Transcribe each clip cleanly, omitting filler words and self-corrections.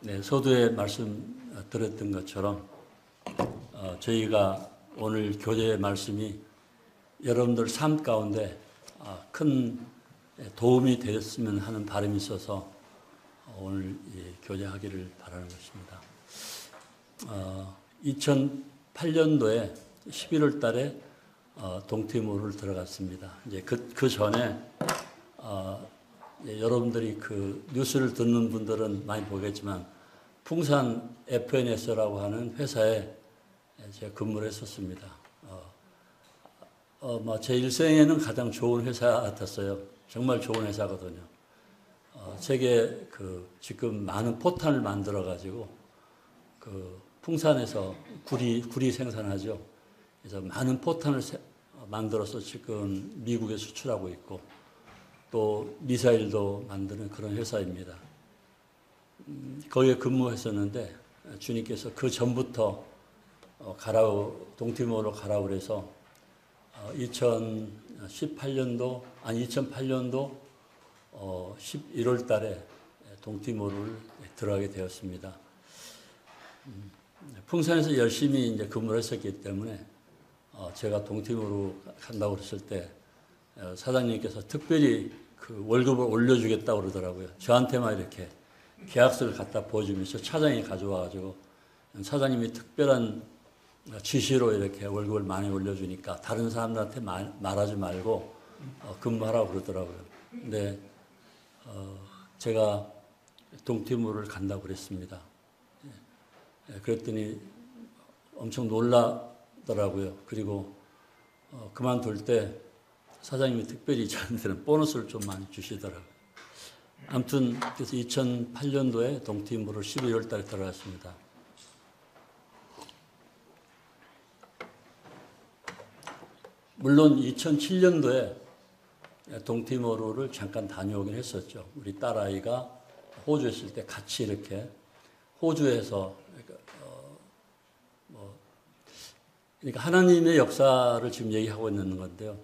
네, 서두에 말씀 드렸던 것처럼 저희가 오늘 교제의 말씀이 여러분들 삶 가운데 큰 도움이 되었으면 하는 바람이 있어서 오늘 교제하기를 바라는 것입니다. 2008년도에 11월 달에 동티모르를 들어갔습니다. 이제 그 전에 여러분들이 그 뉴스를 듣는 분들은 많이 보겠지만 풍산 FNS라고 하는 회사에 제가 근무를 했었습니다. 제 일생에는 가장 좋은 회사 같았어요. 정말 좋은 회사거든요. 세계 지금 많은 포탄을 만들어 가지고 풍산에서 구리 생산하죠. 그래서 많은 포탄을 만들어서 지금 미국에 수출하고 있고 또 미사일도 만드는 그런 회사입니다. 거기에 근무했었는데 주님께서 그 전부터 동티모르로 가라고 그래서 2008년도 11월 달에 동티모르를 들어가게 되었습니다. 풍산에서 열심히 이제 근무를 했었기 때문에 제가 동티모르 간다고 그랬을 때 사장님께서 특별히 그 월급을 올려주겠다고 그러더라고요. 저한테만 이렇게 계약서를 갖다 보여주면서 차장이 가져와가지고 사장님이 특별한 지시로 이렇게 월급을 많이 올려주니까 다른 사람들한테 말하지 말고 근무하라고 그러더라고요. 근데 제가 동티모르를 간다고 그랬습니다. 그랬더니 엄청 놀라더라고요. 그리고 그만둘 때 사장님이 특별히 저한테는 보너스를 좀 많이 주시더라고요. 아무튼 그래서 2008년도에 동티모르를 12월 달에 들어갔습니다. 물론 2007년도에 동티모르를 잠깐 다녀오긴 했었죠. 우리 딸아이가 호주에 있을 때 같이 이렇게 호주에서 그러니까 하나님의 역사를 지금 얘기하고 있는 건데요.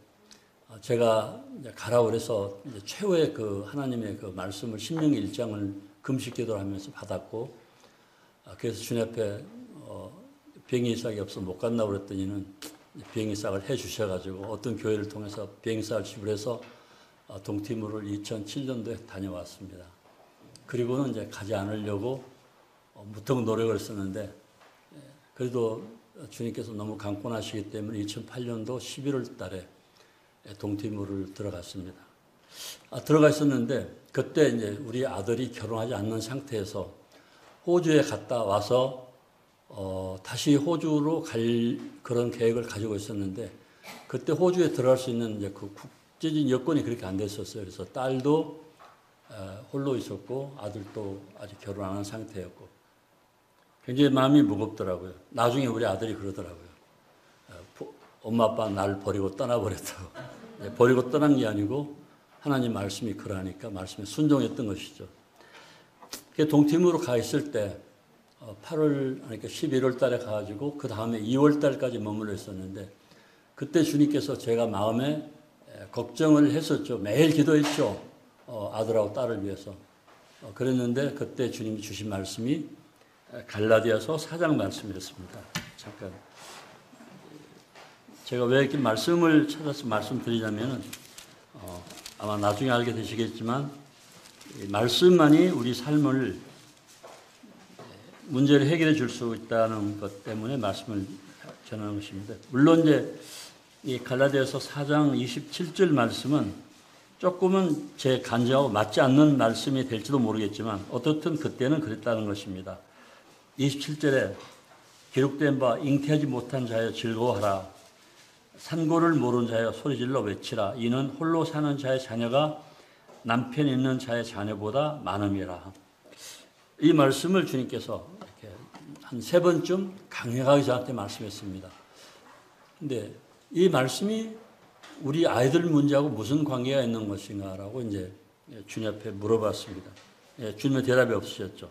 제가 가라고 그래서 이제 최후의 그 하나님의 그 말씀을 신명기 1장을 금식 기도를 하면서 받았고, 그래서 주님 앞에 비행기 싹이 없어 못 간다고 그랬더니는 비행기 싹을 해 주셔가지고 어떤 교회를 통해서 비행기 싹을 지불해서 동티모르를 2007년도에 다녀왔습니다. 그리고는 이제 가지 않으려고 무척 노력을 했었는데 그래도 주님께서 너무 강권하시기 때문에 2008년도 11월 달에 동티모르를 들어갔습니다. 들어가 있었는데 그때 이제 우리 아들이 결혼하지 않는 상태에서 호주에 갔다 와서 다시 호주로 갈 그런 계획을 가지고 있었는데 그때 호주에 들어갈 수 있는 이제 그 국제적인 여건이 그렇게 안 됐었어요. 그래서 딸도 홀로 있었고 아들도 아직 결혼 안 한 상태였고 굉장히 마음이 무겁더라고요. 나중에 우리 아들이 그러더라고요. 엄마 아빠 나를 버리고 떠나버렸다고. 버리고 떠난 게 아니고 하나님 말씀이 그러니까 말씀에 순종했던 것이죠. 동티모르 가 있을 때 그러니까 11월 달에 가가지고 그 다음에 2월 달까지 머물러 있었는데 그때 주님께서 제가 마음에 걱정을 했었죠. 매일 기도했죠. 아들하고 딸을 위해서. 그랬는데 그때 주님이 주신 말씀이 갈라디아서 4장 말씀이었습니다. 잠깐. 제가 왜 이렇게 말씀을 찾아서 말씀드리냐면은 아마 나중에 알게 되시겠지만 말씀만이 우리 삶을 문제를 해결해 줄 수 있다는 것 때문에 말씀을 전하는 것입니다. 물론 이제 이 갈라디아서 4장 27절 말씀은 조금은 제 간증하고 맞지 않는 말씀이 될지도 모르겠지만 어떻든 그때는 그랬다는 것입니다. 27절에 기록된 바 잉태하지 못한 자여 즐거워하라. 산고를 모르는 자여 소리질러 외치라. 이는 홀로 사는 자의 자녀가 남편 있는 자의 자녀보다 많음이라. 이 말씀을 주님께서 이렇게 한 3번쯤 강력하게 저한테 말씀했습니다. 근데 이 말씀이 우리 아이들 문제하고 무슨 관계가 있는 것인가라고 이제 주님 앞에 물어봤습니다. 주님의 대답이 없으셨죠.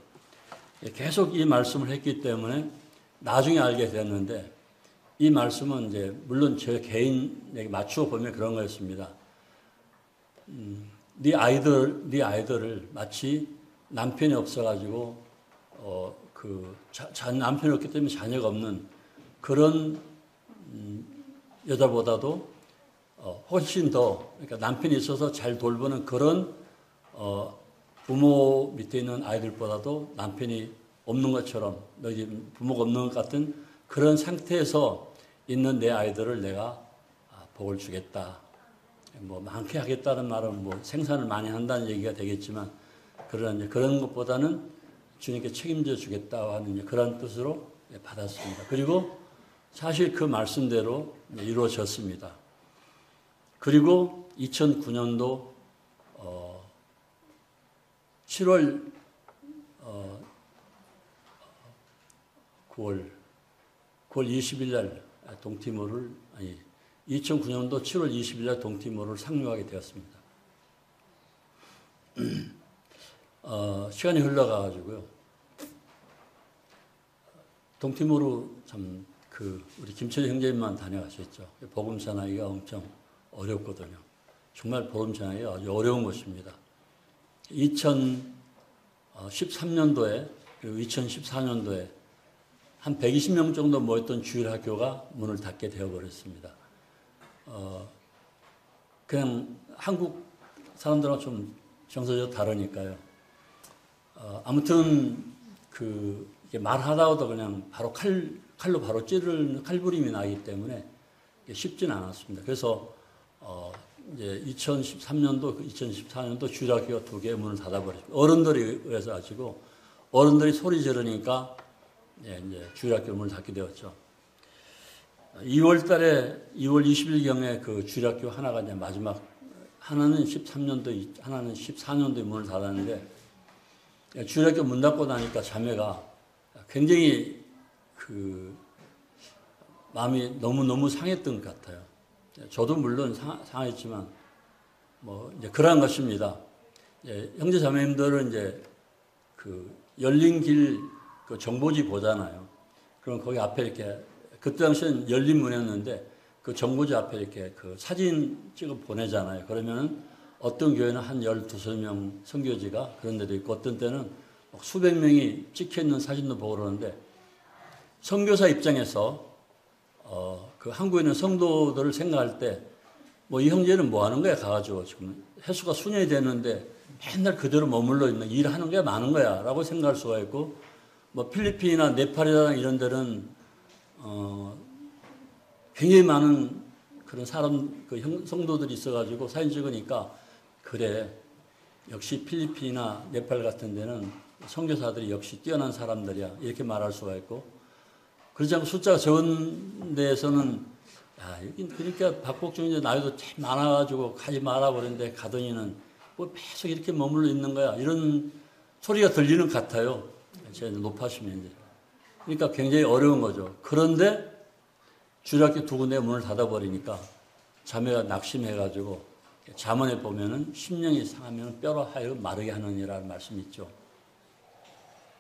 계속 이 말씀을 했기 때문에 나중에 알게 됐는데 이 말씀은 이제 물론 제 개인에게 맞추어 보면 그런 거였습니다. 네 아이들을 마치 남편이 없어가지고 남편이 없기 때문에 자녀가 없는 그런 여자보다도 훨씬 더 그러니까 남편이 있어서 잘 돌보는 그런 부모 밑에 있는 아이들보다도 남편이 없는 것처럼 너희 부모가 없는 것 같은 그런 상태에서 있는 내 아이들을 내가 복을 주겠다. 뭐 많게 하겠다는 말은 뭐 생산을 많이 한다는 얘기가 되겠지만 그런 것보다는 주님께 책임져 주겠다고 하는 그런 뜻으로 받았습니다. 그리고 사실 그 말씀대로 이루어졌습니다. 그리고 2009년도 7월 9월 20일 날 동티모를 2009년도 7월 20일 날 동티모를 상륙하게 되었습니다. 시간이 흘러가가지고요. 동티모르 우리 김철희 형제님만 다녀가셨죠. 복음 전하기가 엄청 어렵거든요. 정말 복음 전하기가 아주 어려운 곳입니다. 2013년도에 그리고 2014년도에 한 120명 정도 모였던 주일학교가 문을 닫게 되어버렸습니다. 그냥 한국 사람들은 좀 정서적으로 다르니까요. 아무튼 이게 말하다가도 그냥 바로 칼로 바로 찌르는 칼부림이 나기 때문에 쉽지는 않았습니다. 그래서 이제 2013년도, 2014년도 주일학교가 2개의 문을 닫아버렸습니다. 어른들이 그래서 가지고 어른들이 소리 지르니까 이제 주일학교 문을 닫게 되었죠. 2월 20일경에 그 주일학교 하나가 이제 마지막 하나는 13년도, 하나는 14년도에 문을 닫았는데 주일학교 문 닫고 나니까 자매가 굉장히 마음이 너무 상했던 것 같아요. 저도 물론 상했지만 뭐 이제 그러한 것입니다. 형제 자매님들은 이제 열린 길 정보지 보잖아요. 그럼 거기 앞에 이렇게 그때 당시엔 열린 문이었는데 그 정보지 앞에 이렇게 사진 찍어 보내잖아요. 그러면은 어떤 교회는 한 12명 선교지가 그런 데도 있고 어떤 때는 수백 명이 찍혀 있는 사진도 보고 그러는데 선교사 입장에서 그 한국에 있는 성도들을 생각할 때 뭐 이 형제는 뭐 하는 거야 가가지고 지금 횟수가 수년이 됐는데 맨날 그대로 머물러 있는 일하는 게 많은 거야 라고 생각할 수가 있고 뭐 필리핀이나 네팔이나 이런 데는 굉장히 많은 그런 성도들이 있어가지고 사진 찍으니까 그래 역시 필리핀이나 네팔 같은 데는 선교사들이 역시 뛰어난 사람들이야 이렇게 말할 수가 있고 그렇지 않고 숫자가 적은 데에서는 여긴 그러니까 박복중 이제 나이도 참 많아가지고 가지 마라 그러는데 가더니는 뭐 계속 이렇게 머물러 있는 거야 이런 소리가 들리는 것 같아요. 제가 높아시면 이제 그러니까 굉장히 어려운 거죠. 그런데 주일학교 2군데 문을 닫아버리니까 자매가 낙심해가지고 잠언에 보면은 심령이 상하면 뼈로 하여 마르게 하느니라는 말씀이 있죠.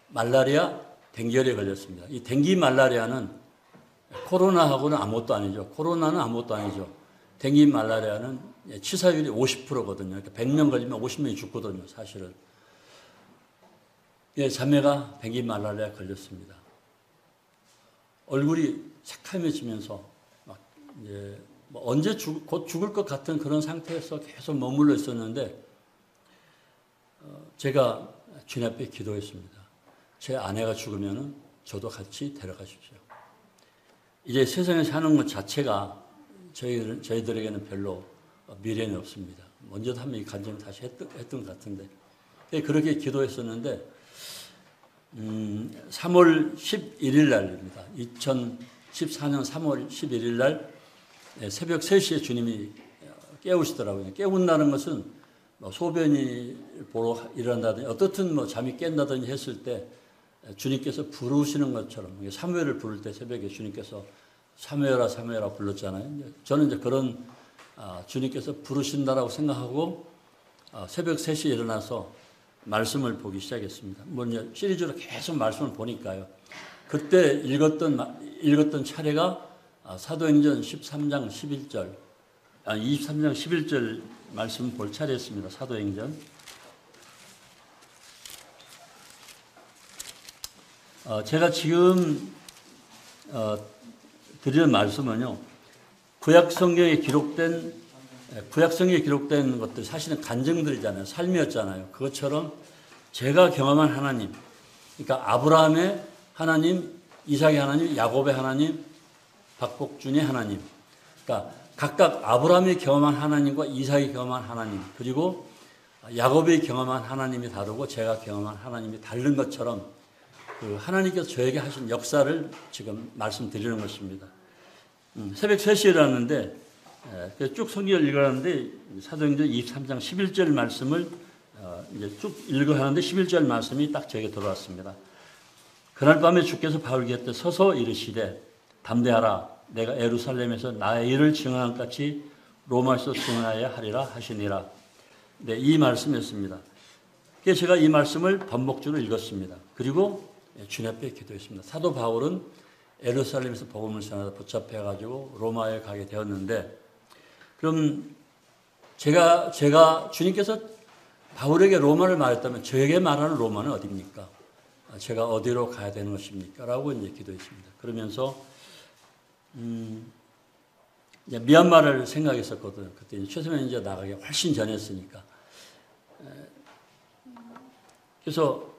말라리아 댕기열에 걸렸습니다. 이 댕기 말라리아는 코로나하고는 아무것도 아니죠. 코로나는 아무것도 아니죠. 댕기 말라리아는 치사율이 50%거든요. 그러니까 100명 걸리면 50명이 죽거든요. 사실은. 자매가 댕기 말라리아에 걸렸습니다. 얼굴이 새카매지면서 막 이제 뭐 언제 곧 죽을 것 같은 그런 상태에서 계속 머물러 있었는데 제가 주님 앞에 기도했습니다. 제 아내가 죽으면 저도 같이 데려가십시오. 이제 세상에 사는 것 자체가 저희들에게는 별로 미래는 없습니다. 먼저도 한번 이 간증을 다시 했던 것 같은데 그렇게 기도했었는데 3월 11일 날입니다. 2014년 3월 11일 날 새벽 3시에 주님이 깨우시더라고요. 깨운다는 것은 소변이 보러 일어난다든지 어떻든 뭐 잠이 깬다든지 했을 때 주님께서 부르시는 것처럼 사무엘을 부를 때 새벽에 주님께서 사무엘아 사무엘아 불렀잖아요. 저는 이제 그런 주님께서 부르신다라고 생각하고 새벽 3시에 일어나서 말씀을 보기 시작했습니다. 뭐 이제 시리즈로 계속 말씀을 보니까요. 그때 읽었던 차례가 사도행전 13장 11절, 23장 11절 말씀 볼 차례였습니다. 사도행전. 제가 지금 드리는 말씀은요, 구약 성경에 기록된 것들 사실은 간증들이잖아요. 삶이었잖아요. 그것처럼 제가 경험한 하나님, 그러니까 아브라함의 하나님, 이삭의 하나님, 야곱의 하나님, 박복준의 하나님, 그러니까 각각 아브라함이 경험한 하나님과 이삭이 경험한 하나님, 그리고 야곱이 경험한 하나님이 다르고 제가 경험한 하나님이 다른 것처럼 그 하나님께서 저에게 하신 역사를 지금 말씀드리는 것입니다. 새벽 3시에 일어났는데 쭉 성경을 읽었는데 사도행전 23장 11절 말씀을 이제 쭉 읽어야 하는데 11절 말씀이 딱 저에게 들어왔습니다. 그날 밤에 주께서 바울 곁에 서서 이르시되 담대하라 내가 예루살렘에서 나의 일을 증언한 같이 로마에서 증언하여야 하리라 하시니라. 네, 이 말씀이었습니다. 그래서 제가 이 말씀을 반복적으로 읽었습니다. 그리고 주님 앞에 기도했습니다. 사도 바울은 예루살렘에서 복음을 전하다 붙잡혀가지고 로마에 가게 되었는데, 그럼 제가 주님께서 바울에게 로마를 말했다면 저에게 말하는 로마는 어디입니까? 제가 어디로 가야 되는 것입니까? 라고 이제 기도했습니다. 그러면서 이제 미얀마를 생각했었거든요. 그때 최소한 이제 나가기 훨씬 전이었으니까. 그래서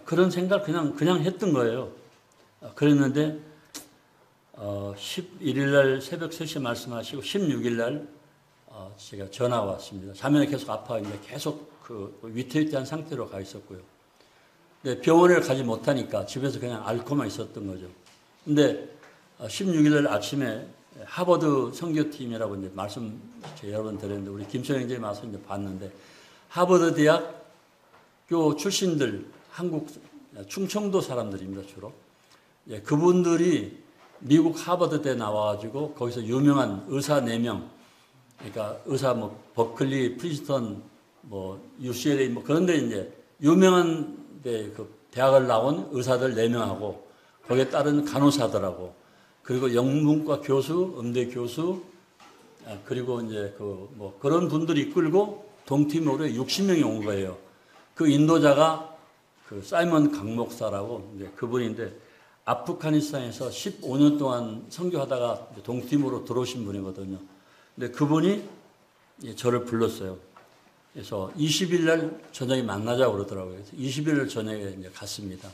그런 생각을 그냥 했던 거예요. 그랬는데 11일 날 새벽 3시에 말씀하시고 16일 날 제가 전화가 왔습니다. 자면에 계속 아파 이제 계속 그 위태위태한 상태로 가 있었고요. 근데 병원을 가지 못하니까 집에서 그냥 앓고만 있었던 거죠. 근데 16일 날 아침에 하버드 선교팀이라고 이제 말씀 여러 번 드렸는데 우리 김철영 형제님 와서 이제 봤는데 하버드 대학교 출신들 한국 충청도 사람들입니다 주로. 예, 그분들이 미국 하버드대 나와가지고 거기서 유명한 의사 4명, 그러니까 의사 뭐 버클리, 프린스턴, 뭐 UCLA 뭐 그런데 이제 유명한 데 그 대학을 나온 의사들 4명하고 거기에 따른 간호사들하고 그리고 영문과 교수, 음대 교수, 그리고 이제 그 뭐 그런 분들이 이끌고 동티모르에 60명이 온 거예요. 그 인도자가 그 사이먼 강목사라고 이제 그분인데 아프가니스탄에서 15년 동안 선교하다가 동티모르로 들어오신 분이거든요. 근데 그분이 저를 불렀어요. 그래서 20일 날 저녁에 만나자고 그러더라고요. 그래서 20일 날 저녁에 이제 갔습니다.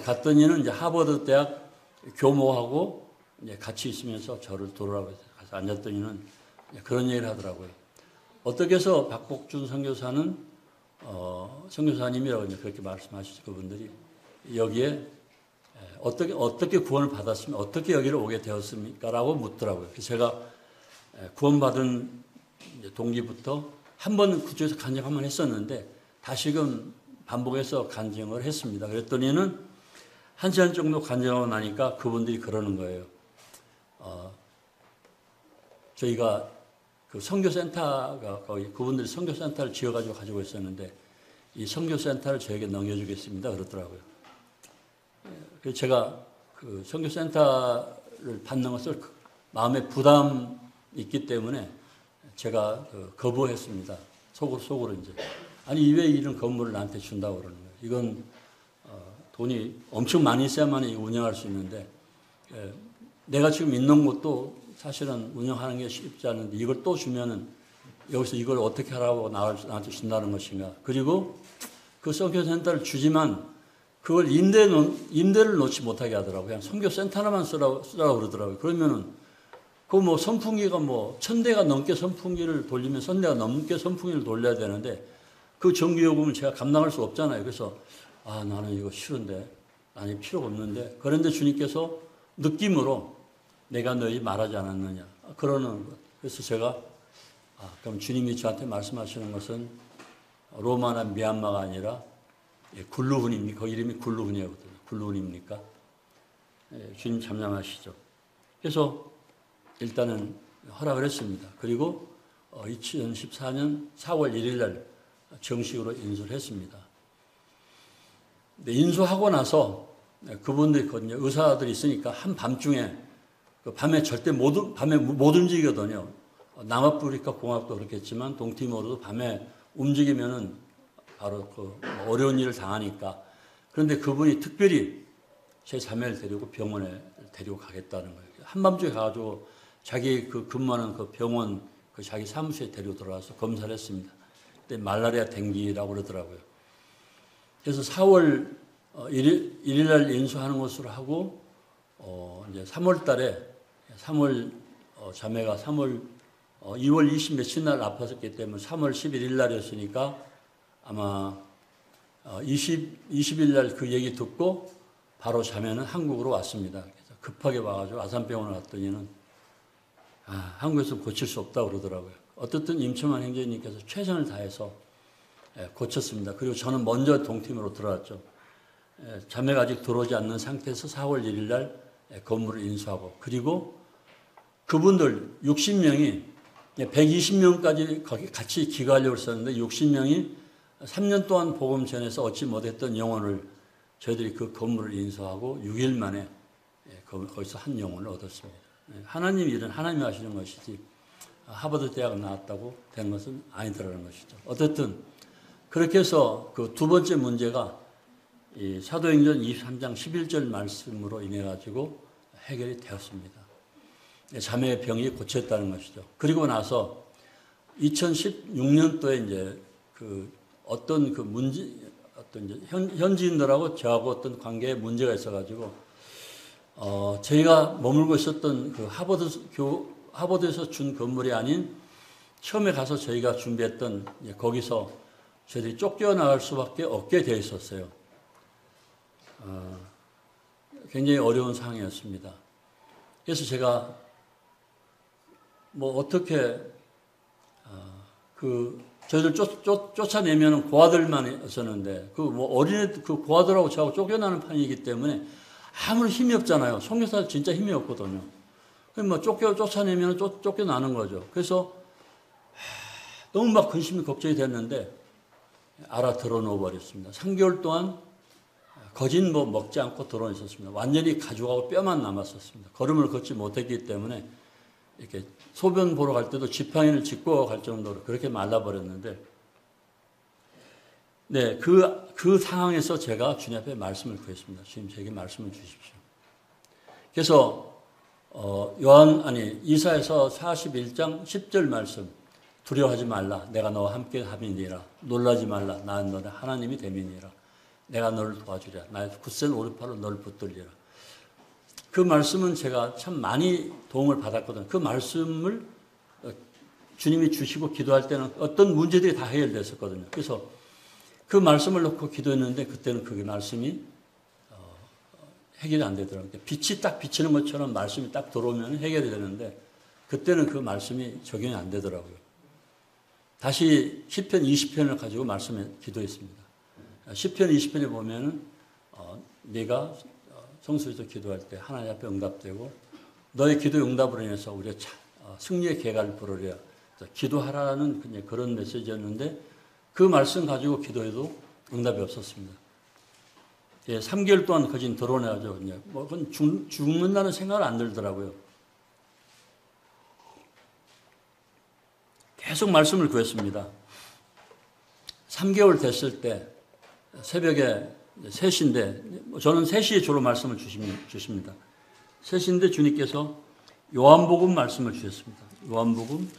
갔더니는 이제 하버드 대학 교모하고 이제 같이 있으면서 저를 돌아라고 해서 가서 앉았더니는 그런 얘기를 하더라고요. 어떻게 해서 박복준 선교사는 선교사님이라고 이제 그렇게 말씀하시죠. 그분들이 여기에 어떻게 구원을 받았으면 어떻게 여기를 오게 되었습니까? 라고 묻더라고요. 그래서 제가 구원받은 동기부터 한 번 그쪽에서 간증 한번 했었는데 다시금 반복해서 간증을 했습니다. 그랬더니는 1시간 정도 간증하고 나니까 그분들이 그러는 거예요. 저희가 그 선교센터가 거기 그분들이 선교센터를 지어가지고 가지고 있었는데 이 선교센터를 저에게 넘겨주겠습니다. 그러더라고요. 그래서 제가 그 선교센터를 받는 것을 마음에 부담이 있기 때문에 제가 거부했습니다. 속으로 이제. 아니, 왜 이런 건물을 나한테 준다고 그러는 거예요. 이건 돈이 엄청 많이 있어야만 운영할 수 있는데 내가 지금 있는 곳도 사실은 운영하는 게 쉽지 않은데 이걸 또 주면은 여기서 이걸 어떻게 하라고 나한테 준다는 것인가. 그리고 그 선교센터를 주지만 그걸 임대를 놓지 못하게 하더라고요. 그냥 선교센터만 쓰라고 그러더라고요. 그러면은 그 뭐 선풍기가 뭐 1000대가 넘게 선풍기를 돌리면 1000대가 넘게 선풍기를 돌려야 되는데 그 전기요금을 제가 감당할 수 없잖아요. 그래서 나는 이거 싫은데 아니 필요가 없는데 그런데 주님께서 느낌으로 내가 너희 말하지 않았느냐 그러는 것. 그래서 제가 그럼 주님이 저한테 말씀하시는 것은 로마나 미얀마가 아니라 굴루훈입니까? 그 이름이 굴루훈이거든요. 굴루훈입니까? 주님 잠잠하시죠. 그래서 일단은 허락을 했습니다. 그리고 2014년 4월 1일 날 정식으로 인수를 했습니다. 근데 인수하고 나서 그분들이 있거든요. 의사들이 있으니까 한밤중에 밤에 절대 못 움직이거든요. 남아프리카 공화국도 그렇겠지만 동티모르도 밤에 움직이면은 바로 그 어려운 일을 당하니까. 그런데 그분이 특별히 제 자매를 데리고 병원에 데리고 가겠다는 거예요. 한밤중에 가가지고 자기 그 근무하는 그 병원 그 자기 사무실에 데리고 들어가서 검사를 했습니다. 그때 말라리아 댕기라고 그러더라고요. 그래서 4월 1일 날 인수하는 것으로 하고 이제 3월 달에 자매가 2월 20 며칠 날 아팠었기 때문에 3월 11일 날이었으니까 아마 20일 날 그 얘기 듣고 바로 자매는 한국으로 왔습니다. 그래서 급하게 와가지고 아산병원을 갔더니는 한국에서 고칠 수 없다고 그러더라고요. 어떻든 임청환 행정님께서 최선을 다해서 고쳤습니다. 그리고 저는 먼저 동팀으로 들어왔죠. 자매가 아직 들어오지 않는 상태에서 4월 1일 날 건물을 인수하고, 그리고 그분들 60명이 120명까지 거기 같이 기거하려고 했었는데 60명이 3년 동안 복음 전에서 얻지 못했던 영혼을 저희들이 그 건물을 인수하고 6일 만에 거기서 한 영혼을 얻었습니다. 하나님 일은 하나님이 하시는 것이지 하버드 대학 나왔다고 된 것은 아니더라는 것이죠. 어쨌든 그렇게 해서 그 두 번째 문제가 이 사도행전 23장 11절 말씀으로 인해 가지고 해결이 되었습니다. 자매의 병이 고쳤다는 것이죠. 그리고 나서 2016년도에 이제 그 어떤 그 문제, 어떤 이제 현지인들하고 저하고 어떤 관계에 문제가 있어가지고 저희가 머물고 있었던 그 하버드에서 준 건물이 아닌 처음에 가서 저희가 준비했던 거기서 저희들이 쫓겨나갈 수밖에 없게 되어 있었어요. 굉장히 어려운 상황이었습니다. 그래서 제가 뭐 어떻게 저희들 쫓아내면 고아들만 있었는데 그 뭐 어린애 그 고아들하고 저하고 쫓겨나는 판이기 때문에 아무런 힘이 없잖아요. 선교사 진짜 힘이 없거든요. 뭐 쫓아내면 쫓겨나는 거죠. 그래서 너무 막 근심이 걱정이 됐는데 알아들어 놓아버렸습니다. 3개월 동안 거진 뭐 먹지 않고 들어 있었습니다. 완전히 가죽하고 뼈만 남았었습니다. 걸음을 걷지 못했기 때문에 이렇게 소변 보러 갈 때도 지팡이를 짚고 갈 정도로 그렇게 말라버렸는데, 네, 그 상황에서 제가 주님 앞에 말씀을 구했습니다. 주님 제게 말씀을 주십시오. 그래서 이사야서 41장 10절 말씀, 두려워하지 말라, 내가 너와 함께 함이니라. 놀라지 말라, 나는 너의 하나님이 됨이니라. 내가 너를 도와주리라. 나의 굳센 오른팔로 너를 붙들리라. 그 말씀은 제가 참 많이 도움을 받았거든요. 그 말씀을 주님이 주시고 기도할 때는 어떤 문제들이 다 해결됐었거든요. 그래서 그 말씀을 놓고 기도했는데 그때는 그 말씀이 해결이 안 되더라고요. 빛이 딱 비치는 것처럼 말씀이 딱 들어오면 해결이 되는데 그때는 그 말씀이 적용이 안 되더라고요. 다시 시편 20편을 가지고 말씀에 기도했습니다. 시편 20편에 보면은 네가 성수에서 기도할 때 하나님 앞에 응답되고 너의 기도 응답으로 인해서 우리가 승리의 계가를 부르려 기도하라는 그런 메시지였는데 그 말씀 가지고 기도해도 응답이 없었습니다. 3개월 동안 거진 드러내가지고 뭐 그건 죽는다는 생각을 안 들더라고요. 계속 말씀을 구했습니다. 3개월 됐을 때 새벽에 3시인데 저는 3시에 주로 말씀을 주십니다. 3시인데 주님께서 요한복음 말씀을 주셨습니다. 요한복음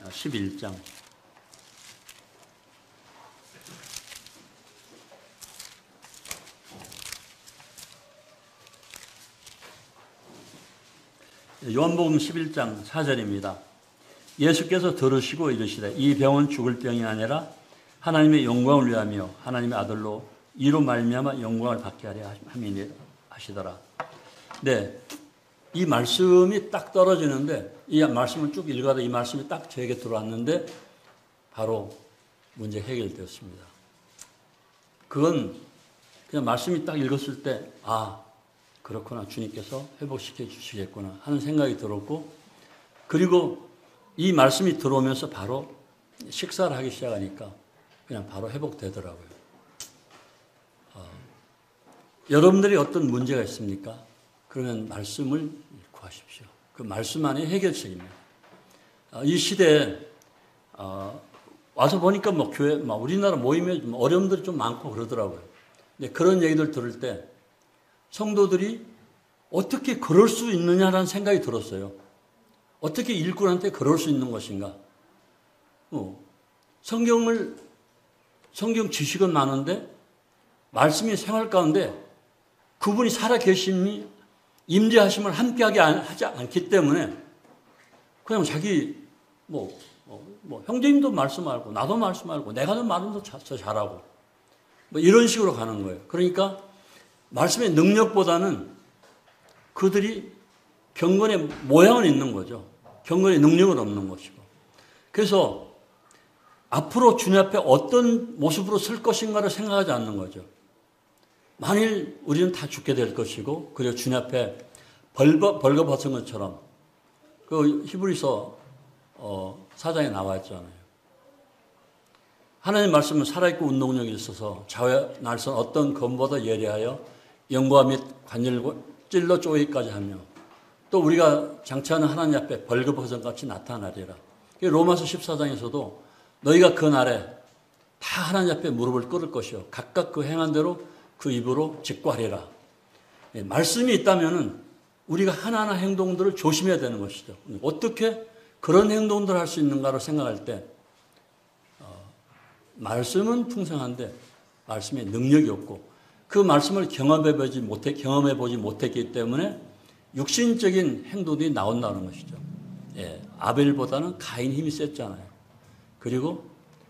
11장. 요한복음 11장 4절입니다. 예수께서 들으시고 이르시되 이 병은 죽을 병이 아니라 하나님의 영광을 위하며 하나님의 아들로 이로 말미암아 영광을 받게 하려 함이니 하시더라. 네, 이 말씀이 딱 떨어지는데 이 말씀을 쭉 읽어도 이 말씀이 딱 저에게 들어왔는데 바로 문제 해결되었습니다. 그건 그냥 말씀이 딱 읽었을 때 그렇구나, 주님께서 회복시켜 주시겠구나 하는 생각이 들었고, 그리고 이 말씀이 들어오면서 바로 식사를 하기 시작하니까 그냥 바로 회복되더라고요. 여러분들이 어떤 문제가 있습니까? 그러면 말씀을 구하십시오. 그 말씀 안에 해결책입니다. 이 시대에 와서 보니까 뭐 교회, 우리나라 모임에 어려움들이 좀 많고 그러더라고요. 근데 그런 얘기들 들을 때 성도들이 어떻게 그럴 수 있느냐라는 생각이 들었어요. 어떻게 일꾼한테 그럴 수 있는 것인가? 성경 지식은 많은데 말씀이 생활 가운데 그분이 살아계심이 임재하심을 함께하게 하지 않기 때문에 그냥 자기 형제님도 말씀 알고 나도 말씀 알고 내가 더 말은 더 잘하고 이런 식으로 가는 거예요. 그러니까 말씀의 능력보다는 그들이 경건의 모양은 있는 거죠. 경건의 능력은 없는 것이고. 그래서 앞으로 주님 앞에 어떤 모습으로 설 것인가를 생각하지 않는 거죠. 만일 우리는 다 죽게 될 것이고 그리고 주님 앞에 벌거벗은 것처럼 그 히브리서 4장에 나와 있잖아요. 하나님 말씀은 살아있고 운동력이 있어서 좌우에 날선 어떤 검보다 예리하여 영과 및 관절과 찔러 쪼개기까지 하며 또 우리가 장차하는 하나님 앞에 벌거벗은 같이 나타나리라. 로마서 14장에서도 너희가 그 날에 다 하나님 앞에 무릎을 꿇을 것이요 각각 그 행한 대로 그 입으로 직구하리라. 말씀이 있다면은 우리가 하나하나 행동들을 조심해야 되는 것이죠. 어떻게 그런 행동들을 할 수 있는가를 생각할 때 말씀은 풍성한데 말씀에 능력이 없고 그 말씀을 경험해보지 못했기 때문에 육신적인 행동이 나온다는 것이죠. 아벨보다는 가인 힘이 셌잖아요. 그리고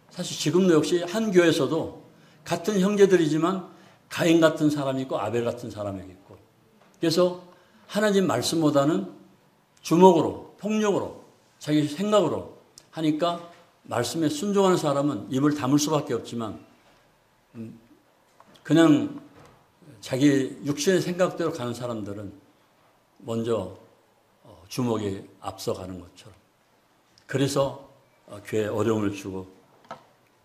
사실 지금도 역시 한 교회에서도 같은 형제들이지만 가인 같은 사람이 있고 아벨 같은 사람이 있고 그래서 하나님 말씀보다는 주먹으로 폭력으로 자기 생각으로 하니까 말씀에 순종하는 사람은 입을 다물 수밖에 없지만 그냥 자기 육신의 생각대로 가는 사람들은 먼저 주먹이 앞서가는 것처럼 그래서 교회에 어려움을 주고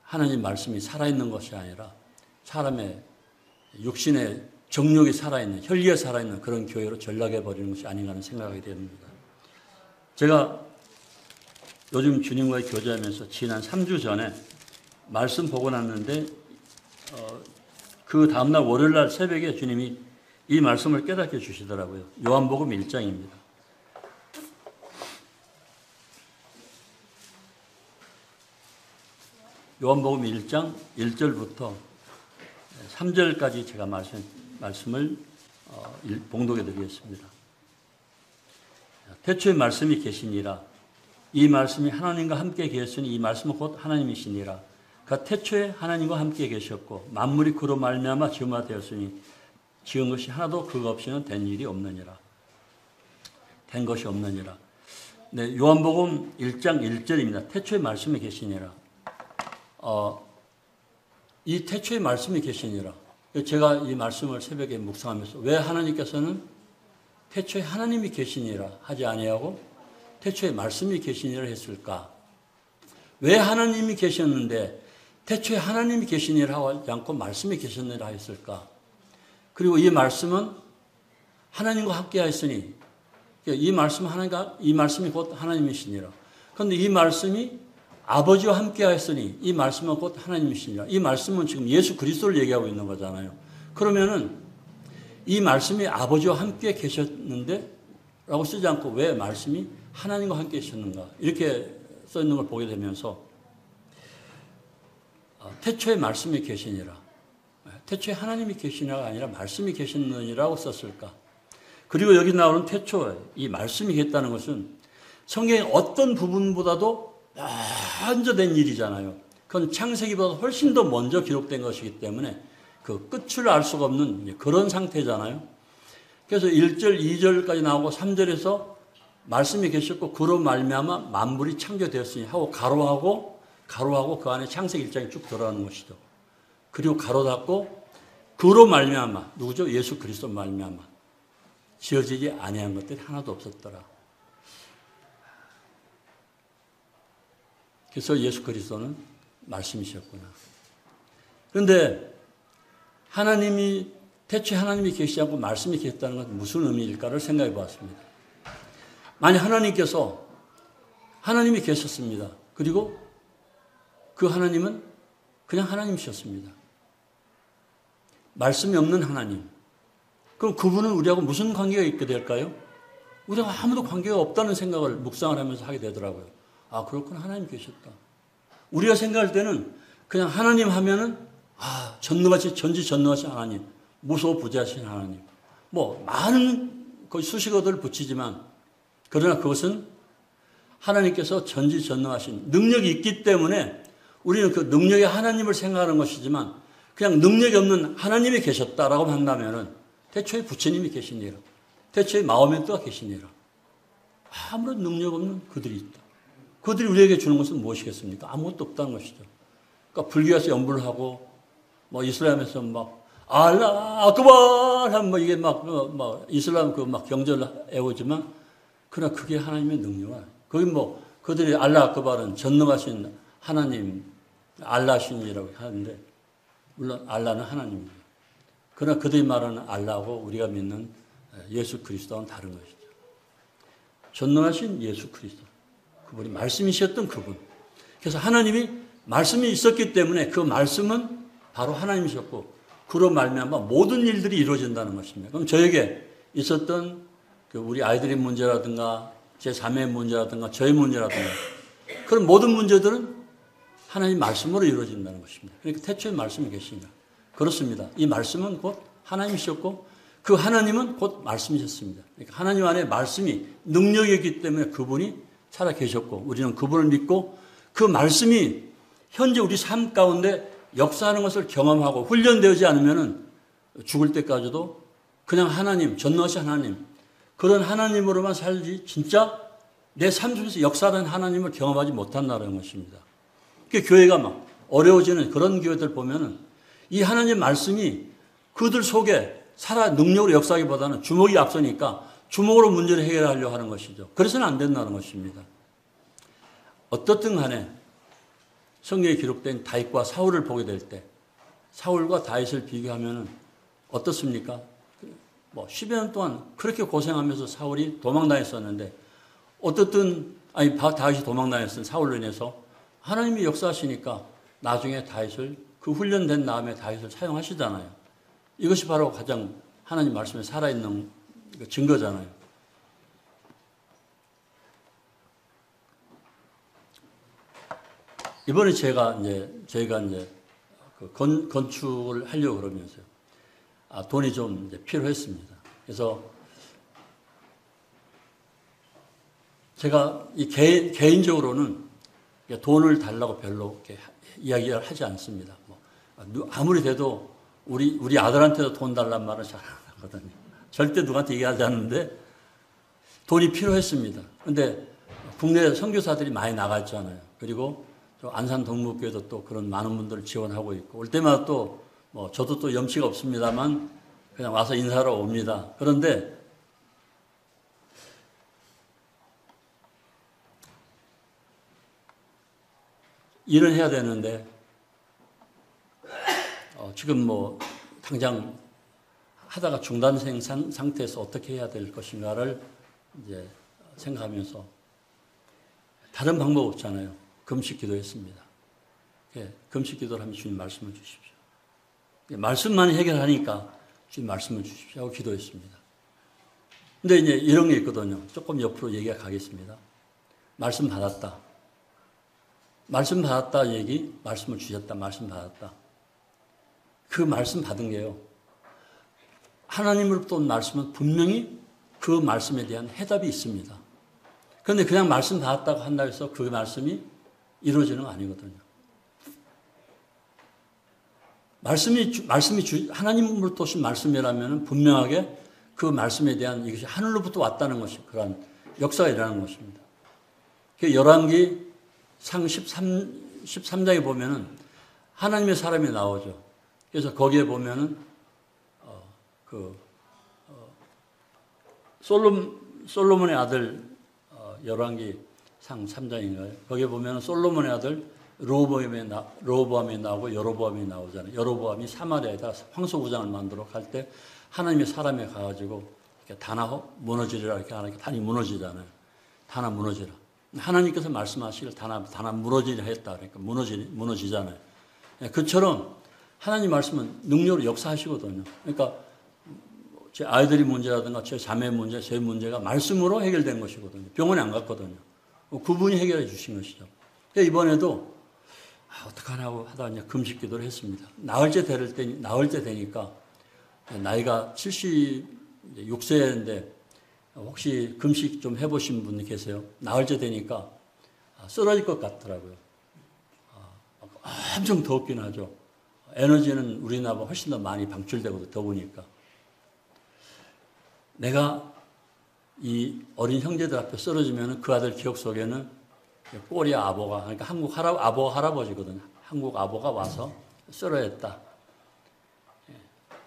하나님 말씀이 살아있는 것이 아니라 사람의 육신의 정욕이 살아있는 혈기가 살아있는 그런 교회로 전락해버리는 것이 아닌가 하는 생각이 됩니다. 제가 요즘 주님과의 교제하면서 지난 3주 전에 말씀 보고 났는데 그 다음날 월요일날 새벽에 주님이 이 말씀을 깨닫게 주시더라고요. 요한복음 1장입니다. 요한복음 1장 1절부터 3절까지 제가 말씀을 봉독해 드리겠습니다. 태초에 말씀이 계시니라. 이 말씀이 하나님과 함께 계셨으니 이 말씀은 곧 하나님이시니라. 그 태초에 하나님과 함께 계셨고 만물이 그로 말미암아 지음바 되었으니 지은 것이 하나도 그거 없이는 된 일이 없느니라. 된 것이 없느니라. 네, 요한복음 1장 1절입니다. 태초에 말씀이 계시니라. 이 태초에 말씀이 계시니라. 제가 이 말씀을 새벽에 묵상하면서 왜 하나님께서는 태초에 하나님이 계시니라 하지 아니하고 태초에 말씀이 계시니라 했을까? 왜 하나님이 계셨는데 태초에 하나님이 계시니라 하지 않고 말씀이 계셨느라 했을까? 그리고 이 말씀은 하나님과 함께 하였으니 이 말씀이 곧 하나님이시니라. 그런데 이 말씀이 아버지와 함께 하였으니 이 말씀은 곧 하나님이시니라. 이 말씀은 지금 예수 그리스도를 얘기하고 있는 거잖아요. 그러면은 이 말씀이 아버지와 함께 계셨는데 라고 쓰지 않고 왜 말씀이 하나님과 함께 계셨는가 이렇게 써 있는 걸 보게 되면서 태초에 말씀이 계시니라. 태초에 하나님이 계시니라가 아니라 말씀이 계시느니라고 썼을까. 그리고 여기 나오는 태초에 이 말씀이 계셨다는 것은 성경의 어떤 부분보다도 먼저 된 일이잖아요. 그건 창세기보다 훨씬 더 먼저 기록된 것이기 때문에 그 끝을 알 수가 없는 그런 상태잖아요. 그래서 1절, 2절까지 나오고 3절에서 말씀이 계셨고 그로 말미암아 만물이 창조되었으니 하고 가로하고 그 안에 창세기 1장이 쭉 들어가는 것이죠. 그리고 가로 닫고 그로 말미암아 누구죠? 예수 그리스도 말미암아 지어지지 아니한 것들이 하나도 없었더라. 그래서 예수 그리스도는 말씀이셨구나. 그런데 하나님이 태초에 하나님이 계시지 않고 말씀이 계셨다는 것은 무슨 의미일까를 생각해 보았습니다. 만약 하나님께서 하나님이 계셨습니다. 그리고 그 하나님은 그냥 하나님이셨습니다. 말씀이 없는 하나님. 그럼 그분은 우리하고 무슨 관계가 있게 될까요? 우리가 아무도 관계가 없다는 생각을 묵상을 하면서 하게 되더라고요. 아, 그렇구나. 하나님 계셨다. 우리가 생각할 때는 그냥 하나님 하면은 전능하신, 전지전능하신 하나님, 무소부재하신 하나님, 뭐 많은 거의 수식어들을 붙이지만, 그러나 그것은 하나님께서 전지전능하신 능력이 있기 때문에 우리는 그 능력의 하나님을 생각하는 것이지만, 그냥 능력이 없는 하나님이 계셨다라고 한다면은 대초에 부처님이 계시니라, 대초에 마호메트가 계시니라, 아무런 능력 없는 그들이 있다. 그들이 우리에게 주는 것은 무엇이겠습니까? 아무것도 없다는 것이죠. 그러니까 불교에서 연불을 하고, 뭐 이슬람에서 막 알라 아크발 하면 뭐 이게 막 이슬람 그 막 경전을 애우지만, 그러나 그게 하나님의 능력은, 거기 뭐 그들이 알라 아크발은 전능하신 하나님, 알라신이라고 하는데, 물론 알라는 하나님입니다. 그러나 그들이 말하는 알라하고 우리가 믿는 예수 그리스도와는 다른 것이죠. 전능하신 예수 그리스도, 그분이 말씀이셨던 그분. 그래서 하나님이 말씀이 있었기 때문에 그 말씀은 바로 하나님이셨고, 그로 말미암아 모든 일들이 이루어진다는 것입니다. 그럼 저에게 있었던 그 우리 아이들의 문제라든가 제 자매의 문제라든가 저의 문제라든가 그런 모든 문제들은 하나님 말씀으로 이루어진다는 것입니다. 그러니까 태초에 말씀이 계시니까. 그렇습니다. 이 말씀은 곧 하나님이셨고 그 하나님은 곧 말씀이셨습니다. 그러니까 하나님 안에 말씀이 능력이기 때문에 그분이 살아 계셨고, 우리는 그분을 믿고 그 말씀이 현재 우리 삶 가운데 역사하는 것을 경험하고 훈련되지 않으면 죽을 때까지도 그냥 하나님, 전능하신 하나님, 그런 하나님으로만 살지 진짜 내 삶 속에서 역사하는 하나님을 경험하지 못한다는 것입니다. 그 교회가 막 어려워지는 그런 교회들 보면은 이 하나님 말씀이 그들 속에 살아 능력으로 역사하기보다는 주먹이 앞서니까 주먹으로 문제를 해결하려고 하는 것이죠. 그래서는 안 된다는 것입니다. 어떻든 간에 성경에 기록된 다윗과 사울을 보게 될 때 사울과 다윗을 비교하면 어떻습니까? 뭐 10여 년 동안 그렇게 고생하면서 사울이 도망다녔었는데 다윗이 도망다녔던 사울로 인해서 하나님이 역사하시니까 나중에 다윗을 그 훈련된 다음에 다윗을 사용하시잖아요. 이것이 바로 가장 하나님 말씀에 살아있는 증거잖아요. 이번에 저희가 이제 그 건축을 하려고 그러면서요. 돈이 좀 이제 필요했습니다. 그래서 제가 개인적으로는 돈을 달라고 별로 이렇게 이야기를 하지 않습니다. 아무리 돼도 우리 아들한테도 돈 달란 말은 잘 안 하거든요. 절대 누구한테 얘기하지 않는데 돈이 필요했습니다. 그런데 국내 선교사들이 많이 나갔잖아요. 그리고 안산 동목교회도 또 그런 많은 분들을 지원하고 있고, 올 때마다 또 저도 또 염치가 없습니다만 그냥 와서 인사하러 옵니다. 그런데 일은 해야 되는데 지금 당장 하다가 중단생 상태에서 어떻게 해야 될 것인가를 이제 생각하면서 다른 방법 없잖아요. 금식 기도했습니다. 금식 기도를 하면 주님 말씀을 주십시오. 말씀만 해결하니까 주님 말씀을 주십시오 하고 기도했습니다. 근데 이제 이런 게 있거든요. 조금 옆으로 얘기가 가겠습니다. 말씀 받았다. 말씀 받았다 얘기, 말씀을 주셨다, 말씀 받았다. 그 말씀 받은 게요. 하나님으로부터 온 말씀은 분명히 그 말씀에 대한 해답이 있습니다. 그런데 그냥 말씀 받았다고 한다고 해서 그 말씀이 이루어지는 거 아니거든요. 하나님으로부터 오신 말씀이라면 분명하게 그 말씀에 대한 이것이 하늘로부터 왔다는 것이 그런 역사가 일어나는 것입니다. 열왕기 상 13장에 보면은 하나님의 사람이 나오죠. 그래서 거기에 보면은 솔로몬의 아들 열왕기 상 3장인가요? 거기에 보면은 솔로몬의 아들 르호보암이 나오고 여로보암이 나오잖아요. 여로보암이 사마리아에다 황소구장을 만들어 갈 때 하나님의 사람이 가가지고 이렇게 다나 무너지리라 이렇게 하니까 단이 무너지잖아요. 다나 무너지라. 하나님께서 말씀하시길 다나 무너지리라 했다. 그러니까 무너지잖아요. 그처럼 하나님 말씀은 능력으로 역사하시거든요. 그러니까 제 아이들이 문제라든가 제 자매 문제, 제 문제가 말씀으로 해결된 것이거든요. 병원에 안 갔거든요. 그분이 해결해 주신 것이죠. 이번에도 어떡하냐고 하다 이제 금식 기도를 했습니다. 나을 때 되니까 나이가 76세인데 혹시 금식 좀 해보신 분 계세요? 나을 때 되니까 쓰러질 것 같더라고요. 엄청 덥긴 하죠. 에너지는 우리나라보다 훨씬 더 많이 방출되고 더우니까. 내가 이 어린 형제들 앞에 쓰러지면 그 아들 기억 속에는 꼬리 아버가, 그러니까 한국 아버 할아버지거든요. 한국 아버가 와서 쓰러졌다.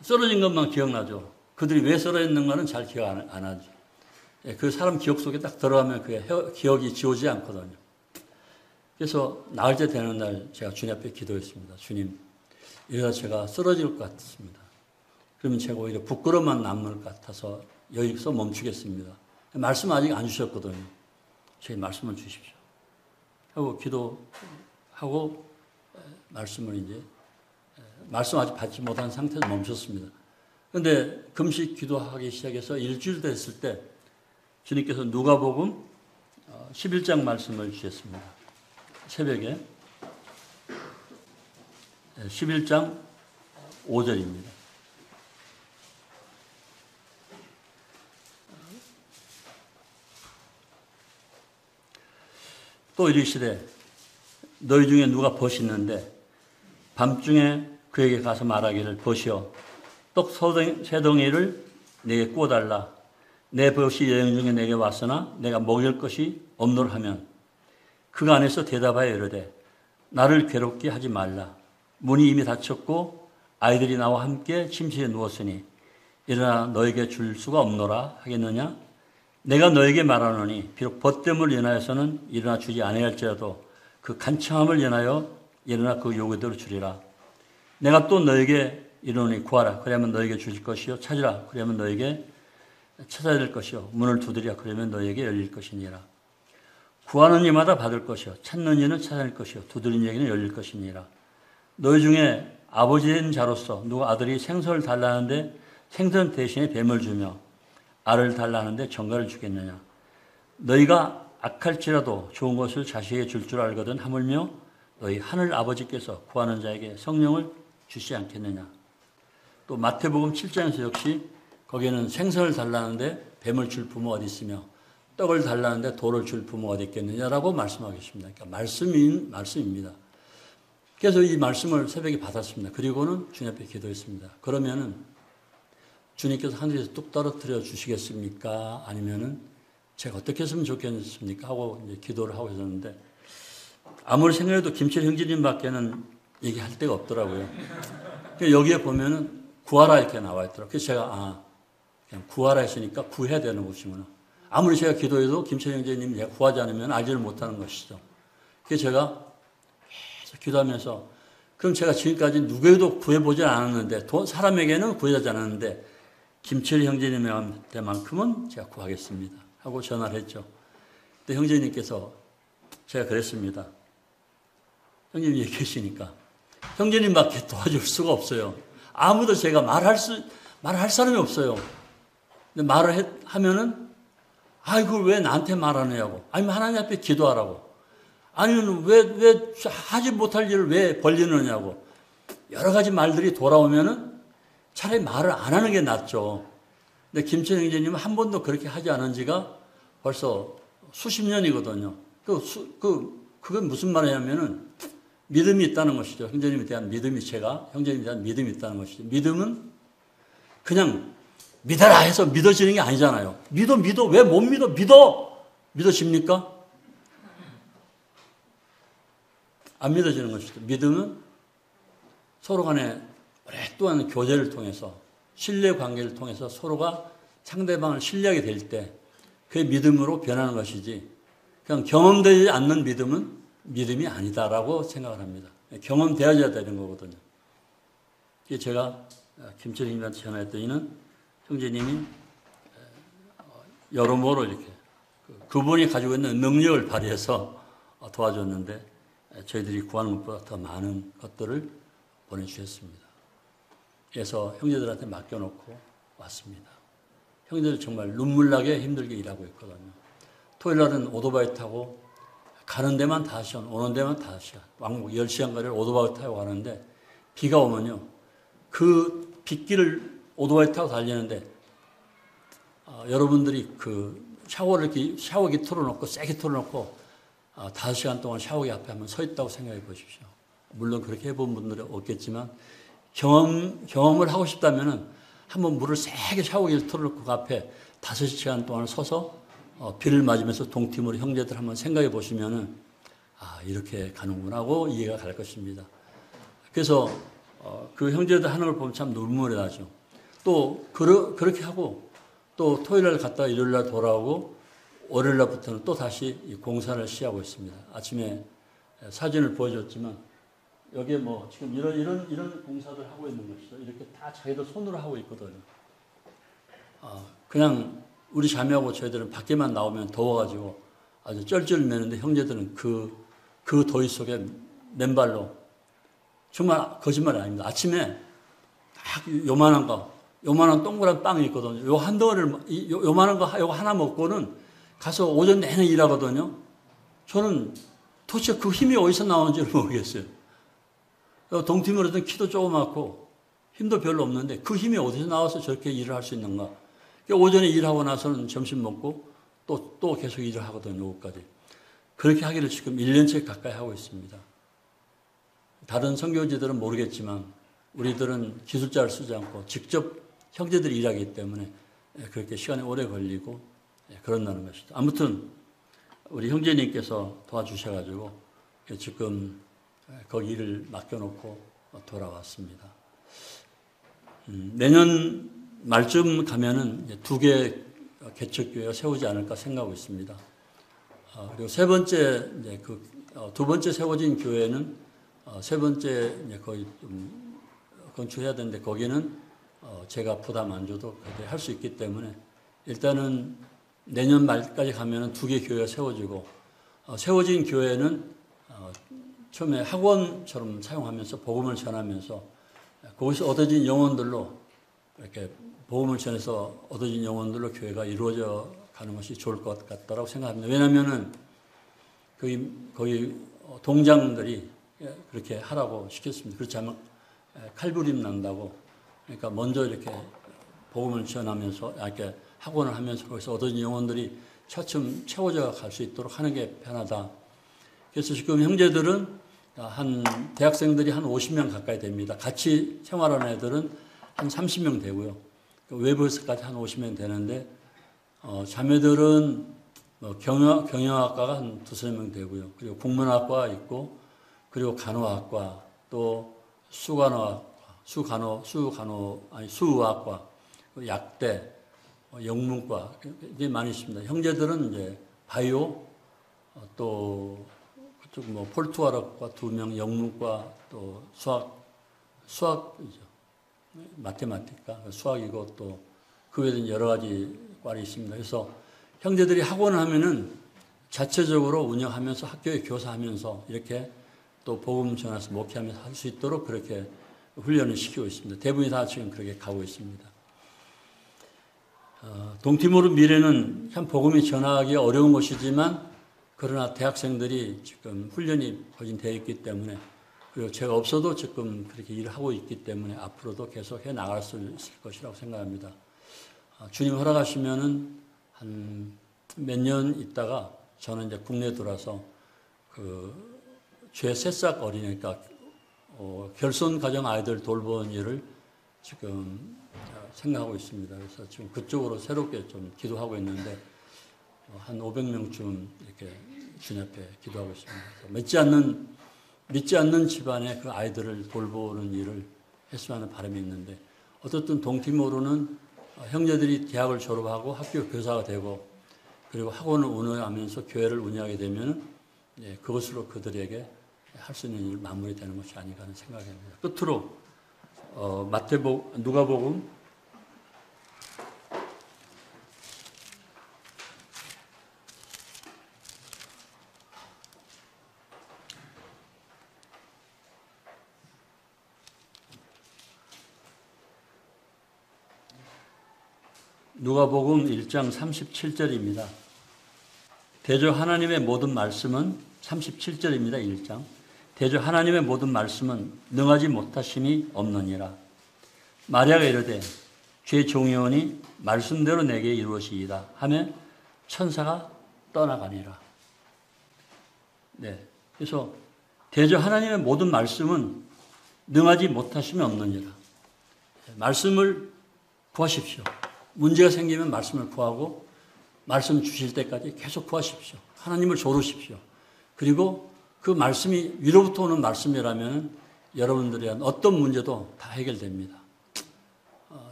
쓰러진 것만 기억나죠. 그들이 왜 쓰러졌는가는 잘 기억 안 하죠. 그 사람 기억 속에 딱 들어가면 그게 기억이 지워지지 않거든요. 그래서 나을 때 되는 날 제가 주님 앞에 기도했습니다. 주님, 이러다 제가 쓰러질 것 같습니다. 그러면 제가 오히려 부끄러움만 남을 것 같아서 여기서 멈추겠습니다. 말씀 아직 안 주셨거든요. 제 말씀을 주십시오. 하고 기도하고 말씀을 이제 말씀 아직 받지 못한 상태에서 멈췄습니다. 그런데 금식 기도하기 시작해서 일주일 됐을 때 주님께서 누가복음 11장 말씀을 주셨습니다. 새벽에 11장 5절입니다. 또 이르시되 너희 중에 누가 벗이 있는데 밤중에 그에게 가서 말하기를 벗이여 떡 세 덩이를 내게 구워달라. 내 벗이 여행 중에 내게 왔으나 내가 먹일 것이 없노라 하면 그가 안에서 대답하여 이르되 나를 괴롭게 하지 말라. 문이 이미 닫혔고 아이들이 나와 함께 침실에 누웠으니 일어나 너에게 줄 수가 없노라 하겠느냐? 내가 너에게 말하노니 비록 벗됨을 인하여서는 일어나 주지 아니할지라도 그 간청함을 인하여 일어나 그 요구대로 주리라. 내가 또 너에게 이르노니 구하라. 그러면 너에게 주실 것이요. 찾으라. 그러면 너에게 찾아야 될 것이요. 문을 두드리라. 그러면 너에게 열릴 것이니라. 구하는 이마다 받을 것이요. 찾는 이는 찾아낼 것이요. 두드리는 이에게는 열릴 것이니라. 너희 중에 아버지인 자로서 누가 아들이 생선을 달라는데 생선 대신에 뱀을 주며 알을 달라는데 정갈을 주겠느냐. 너희가 악할지라도 좋은 것을 자식에게 줄 줄 알거든 하물며 너희 하늘 아버지께서 구하는 자에게 성령을 주시지 않겠느냐. 또 마태복음 7장에서 역시 거기에는 생선을 달라는데 뱀을 줄 부모가 어디 있으며 떡을 달라는데 돌을 줄 부모가 어디 있겠느냐라고 말씀하고 계십니다. 그러니까 말씀입니다. 그래서 이 말씀을 새벽에 받았습니다. 그리고는 주님 앞에 기도했습니다. 그러면은 주님께서 하늘에서 뚝 떨어뜨려 주시겠습니까? 아니면은 제가 어떻게 했으면 좋겠습니까? 하고 이제 기도를 하고 있었는데 아무리 생각해도 김철 형제님 밖에는 얘기할 데가 없더라고요. 여기에 보면은 구하라 이렇게 나와 있더라고요. 그래서 제가 그냥 구하라 했으니까 구해야 되는 것이구나. 아무리 제가 기도해도 김철 형제님 제가 구하지 않으면 알지를 못하는 것이죠. 그래서 제가 계속 기도하면서 그럼 제가 지금까지 누구에도 구해보지 않았는데 사람에게는 구해하지 않았는데 김철 형제님한테만큼은 제가 구하겠습니다. 하고 전화를 했죠. 근데 형제님께서 제가 그랬습니다. 형제님 여기 계시니까 형제님밖에 도와줄 수가 없어요. 아무도 제가 말할 사람이 없어요. 근데 말을 하면은 그걸 왜 나한테 말하느냐고. 아니면 하나님 앞에 기도하라고. 아니면 왜 하지 못할 일을 왜 벌리느냐고. 여러 가지 말들이 돌아오면은 차라리 말을 안 하는 게 낫죠. 근데 김철 형제님은 한 번도 그렇게 하지 않은 지가 벌써 수십 년이거든요. 그건 무슨 말이냐면은 믿음이 있다는 것이죠. 형제님에 대한 믿음이 형제님에 대한 믿음이 있다는 것이죠. 믿음은 그냥 믿어라 해서 믿어지는 게 아니잖아요. 믿어. 왜 못 믿어? 믿어집니까? 안 믿어지는 것이죠. 믿음은 서로 간에 오랫동안 교제를 통해서 신뢰 관계를 통해서 서로가 상대방을 신뢰하게 될 때 그게 믿음으로 변하는 것이지 그냥 경험되지 않는 믿음은 믿음이 아니다라고 생각을 합니다. 경험되어야 되는 거거든요. 제가 김철희님한테 전화했더니는 형제님이 여러모로 이렇게 그분이 가지고 있는 능력을 발휘해서 도와줬는데 저희들이 구하는 것보다 더 많은 것들을 보내주셨습니다. 그래서 형제들한테 맡겨놓고 왔습니다. 형제들 정말 눈물나게 힘들게 일하고 있거든요. 토요일 날은 오토바이 타고 가는 데만 5시간, 오는 데만 5시간, 왕복 10시간가를 오토바이 타고 가는데 비가 오면요. 그 빗길을 오토바이 타고 달리는데 여러분들이 그 샤워를 이렇게 샤워기 틀어놓고 세게 틀어놓고 5시간 동안 샤워기 앞에 한번 서 있다고 생각해 보십시오. 물론 그렇게 해본 분들은 없겠지만 경험을 하고 싶다면은 한번 물을 세게 샤워기를 틀어놓고 그 앞에 5시간 동안 서서 비를 맞으면서 동팀으로 형제들 한번 생각해 보시면은 이렇게 가는구나 하고 이해가 갈 것입니다. 그래서 그 형제들 하는 걸 보면 참 눈물이 나죠. 또 그렇게 하고 또 토요일 날 갔다가 일요일 날 돌아오고 월요일 날부터는 또 다시 공사를 시작하고 있습니다. 아침에 사진을 보여줬지만 여기에 뭐 지금 이런 공사들 하고 있는 것이죠. 이렇게 다 자기들 손으로 하고 있거든요. 그냥 우리 자매하고 저희들은 밖에만 나오면 더워가지고 아주 쩔쩔매는데 형제들은 그 더위 속에 맨발로 정말 거짓말이 아닙니다. 아침에 딱 요만한 동그란 빵이 있거든요. 요 한 덩어리를 요만한 거 요거 하나 먹고는 가서 오전 내내 일하거든요. 저는 도대체 그 힘이 어디서 나오는지를 모르겠어요. 동팀으로는 키도 조그맣고 힘도 별로 없는데 그 힘이 어디서 나와서 저렇게 일을 할 수 있는가. 오전에 일하고 나서는 점심 먹고 또 계속 일을 하거든요. 오후까지. 그렇게 하기를 지금 1년째 가까이 하고 있습니다. 다른 선교지들은 모르겠지만 우리들은 기술자를 쓰지 않고 직접 형제들이 일하기 때문에 그렇게 시간이 오래 걸리고 그런다는 것이죠. 아무튼 우리 형제님께서 도와주셔가지고 지금 거기 일을 맡겨놓고 돌아왔습니다. 내년 말쯤 가면은 2개 개척교회가 세우지 않을까 생각하고 있습니다. 그리고 세 번째, 두 번째 세워진 교회는 세 번째 거의 좀 건축해야 되는데 거기는 제가 부담 안 줘도 할 수 있기 때문에 일단은 내년 말까지 가면은 2개 교회가 세워지고 세워진 교회는 처음에 학원처럼 사용하면서 복음을 전하면서 거기서 얻어진 영혼들로 이렇게 복음을 전해서 얻어진 영혼들로 교회가 이루어져 가는 것이 좋을 것 같다라고 생각합니다. 왜냐하면은 거기 동장들이 그렇게 하라고 시켰습니다. 그렇지 않으면 칼부림 난다고. 그러니까 먼저 이렇게 복음을 전하면서 이렇게 학원을 하면서 거기서 얻어진 영혼들이 차츰 채워져 갈 수 있도록 하는 게 편하다. 그래서 지금 형제들은 대학생들이 한 50명 가까이 됩니다. 같이 생활하는 애들은 한 30명 되고요. 외부에서까지 한 50명 되는데, 자매들은 경영학과가 한 2~3명 되고요. 그리고 국문학과 있고, 그리고 간호학과, 또 수의학과, 약대, 영문과, 이게 많이 있습니다. 형제들은 이제 바이오, 또 그쪽 폴투아학과 2명, 영문과, 또 수학이죠. 마테마티카, 수학이고 또 그 외에는 여러 가지 과이 있습니다. 그래서 형제들이 학원을 하면은 자체적으로 운영하면서 학교에 교사하면서 이렇게 또 복음 전해서 목회하면서 할 수 있도록 그렇게 훈련을 시키고 있습니다. 대부분이 다 지금 그렇게 가고 있습니다. 동티모르 미래는 참 복음이 전하기 어려운 곳이지만 그러나 대학생들이 지금 훈련이 거진 되어 있기 때문에 그리고 제가 없어도 지금 그렇게 일을 하고 있기 때문에 앞으로도 계속 해 나갈 수 있을 것이라고 생각합니다. 주님 허락하시면은 한 몇 년 있다가 저는 이제 국내에 들어와서 죄 새싹 어리니까 결손 가정 아이들 돌보는 일을 지금 생각하고 있습니다. 그래서 지금 그쪽으로 새롭게 좀 기도하고 있는데 한 500명쯤 이렇게 주님 앞에 기도하고 있습니다. 믿지 않는 집안의 그 아이들을 돌보는 일을 했으면 하는 바람이 있는데 어떻든 동티모르는 형제들이 대학을 졸업하고 학교 교사가 되고 그리고 학원을 운영하면서 교회를 운영하게 되면 그것으로 그들에게 할 수 있는 일 마무리되는 것이 아닌가 하는 생각입니다. 끝으로 누가복음 누가복음 1장 37절입니다. 대저 하나님의 모든 말씀은 37절입니다. 1장. 대저 하나님의 모든 말씀은 능하지 못하심이 없느니라. 마리아가 이르되 주의 종이오니 말씀대로 내게 이루어지이다 하며 천사가 떠나가니라. 네. 그래서 대저 하나님의 모든 말씀은 능하지 못하심이 없느니라. 말씀을 구하십시오. 문제가 생기면 말씀을 구하고 말씀 주실 때까지 계속 구하십시오. 하나님을 조르십시오. 그리고 그 말씀이 위로부터 오는 말씀이라면 여러분들에 대한 어떤 문제도 다 해결됩니다.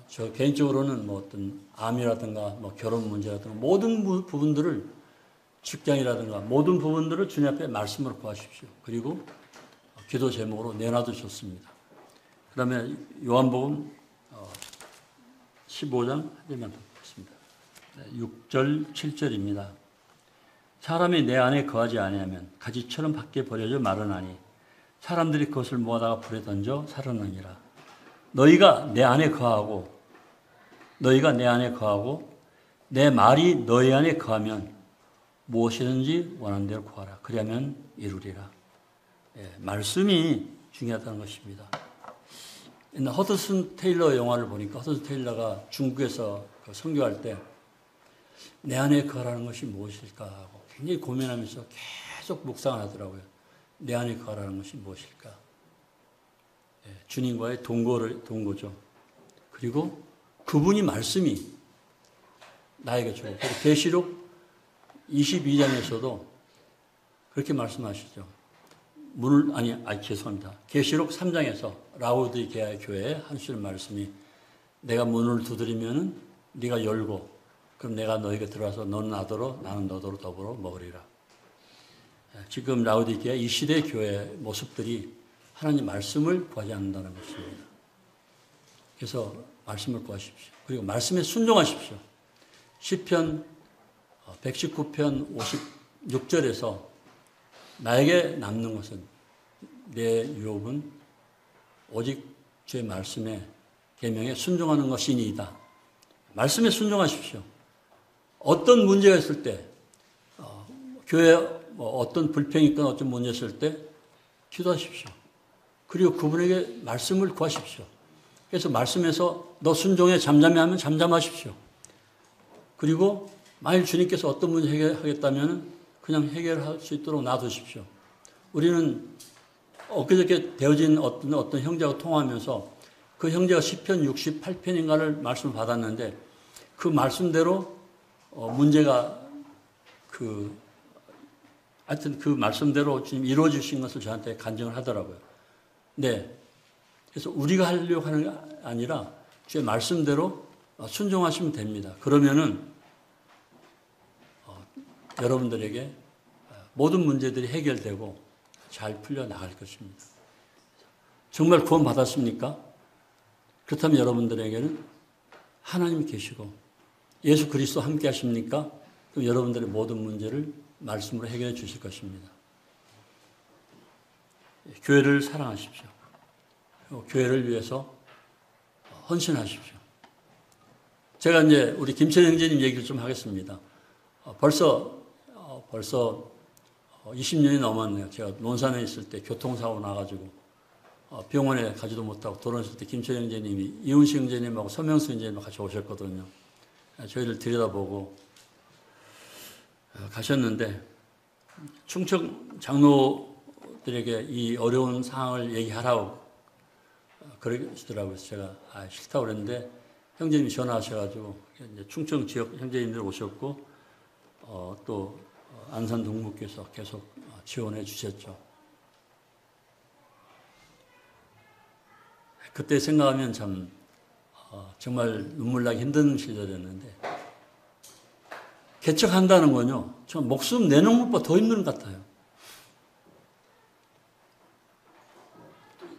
저 개인적으로는 뭐 어떤 암이라든가 뭐 결혼 문제라든가 모든 부분들을 직장이라든가 모든 부분들을 주님 앞에 말씀으로 구하십시오. 그리고 기도 제목으로 내놔도 좋습니다. 그 다음에 요한복음 15장 한 절만 더 보겠습니다. 6절 7절입니다. 사람이 내 안에 거하지 아니하면 가지처럼 밖에 버려져 마르나니 사람들이 그것을 모아다가 불에 던져 살아나니라. 너희가 내 안에 거하고 내 말이 너희 안에 거하면 무엇이든지 원하는 대로 구하라. 그리하면 이루리라. 말씀이 중요하다는 것입니다. 옛날 허드슨 테일러 영화를 보니까 허드슨 테일러가 중국에서 선교할 때 내 안에 거하라는 것이 무엇일까 하고 굉장히 고민하면서 계속 묵상을 하더라고요. 내 안에 거하라는 것이 무엇일까? 주님과의 동거죠. 그리고 그분이 말씀이 나에게 주고 계시록 22장에서도 그렇게 말씀하시죠. 죄송합니다. 계시록 3장에서 라오디게아 교회에 하시는 말씀이 내가 문을 두드리면은 네가 열고 그럼 내가 너에게 들어와서 너는 나더러 나는 너더러 더불어 먹으리라. 지금 라오디게아 이 시대 교회 모습들이 하나님 말씀을 구하지 않는다는 것입니다. 그래서 말씀을 구하십시오. 그리고 말씀에 순종하십시오. 시편 119편 56절에서 나에게 남는 것은 내 유업은 오직 주의 말씀에 계명에 순종하는 것이니이다. 말씀에 순종하십시오. 어떤 문제가 있을 때 교회에 어떤 불평이 있거나 어떤 문제가 있을 때 기도하십시오. 그리고 그분에게 말씀을 구하십시오. 그래서 말씀에서 너 순종에 잠잠해 하면 잠잠하십시오. 그리고 만일 주님께서 어떤 문제 해결하겠다면 그냥 해결할 수 있도록 놔두십시오. 우리는 엊그저께 되어진 어떤 형제하고 통화하면서 그 형제가 시편 68편인가를 말씀을 받았는데 그 말씀대로 문제가 하여튼 그 말씀대로 지금 이루어지신 것을 저한테 간증을 하더라고요. 네. 그래서 우리가 하려고 하는 게 아니라 주의 말씀대로 순종하시면 됩니다. 그러면은 여러분들에게 모든 문제들이 해결되고 잘 풀려나갈 것입니다. 정말 구원 받았습니까? 그렇다면 여러분들에게는 하나님이 계시고 예수 그리스도 함께 하십니까? 그럼 여러분들의 모든 문제를 말씀으로 해결해 주실 것입니다. 교회를 사랑하십시오. 그리고 교회를 위해서 헌신하십시오. 제가 이제 우리 김철 형제님 얘기를 좀 하겠습니다. 벌써 20년이 넘었네요. 제가 논산에 있을 때 교통사고 나가지고 병원에 가지도 못하고 돌아오실 때 김철 형제님이 이훈식 형제님하고 서명수 형제님하고 같이 오셨거든요. 저희를 들여다보고 가셨는데 충청 장로들에게 이 어려운 상황을 얘기하라고 그러시더라고요. 제가 싫다고 그랬는데 형제님이 전화하셔가지고 이제 충청 지역 형제님들 오셨고 또 안산 동무께서 계속 지원해 주셨죠. 그때 생각하면 참 정말 눈물 나기 힘든 시절이었는데 개척한다는 건요. 좀 목숨 내는 것보다 더 힘든 것 같아요.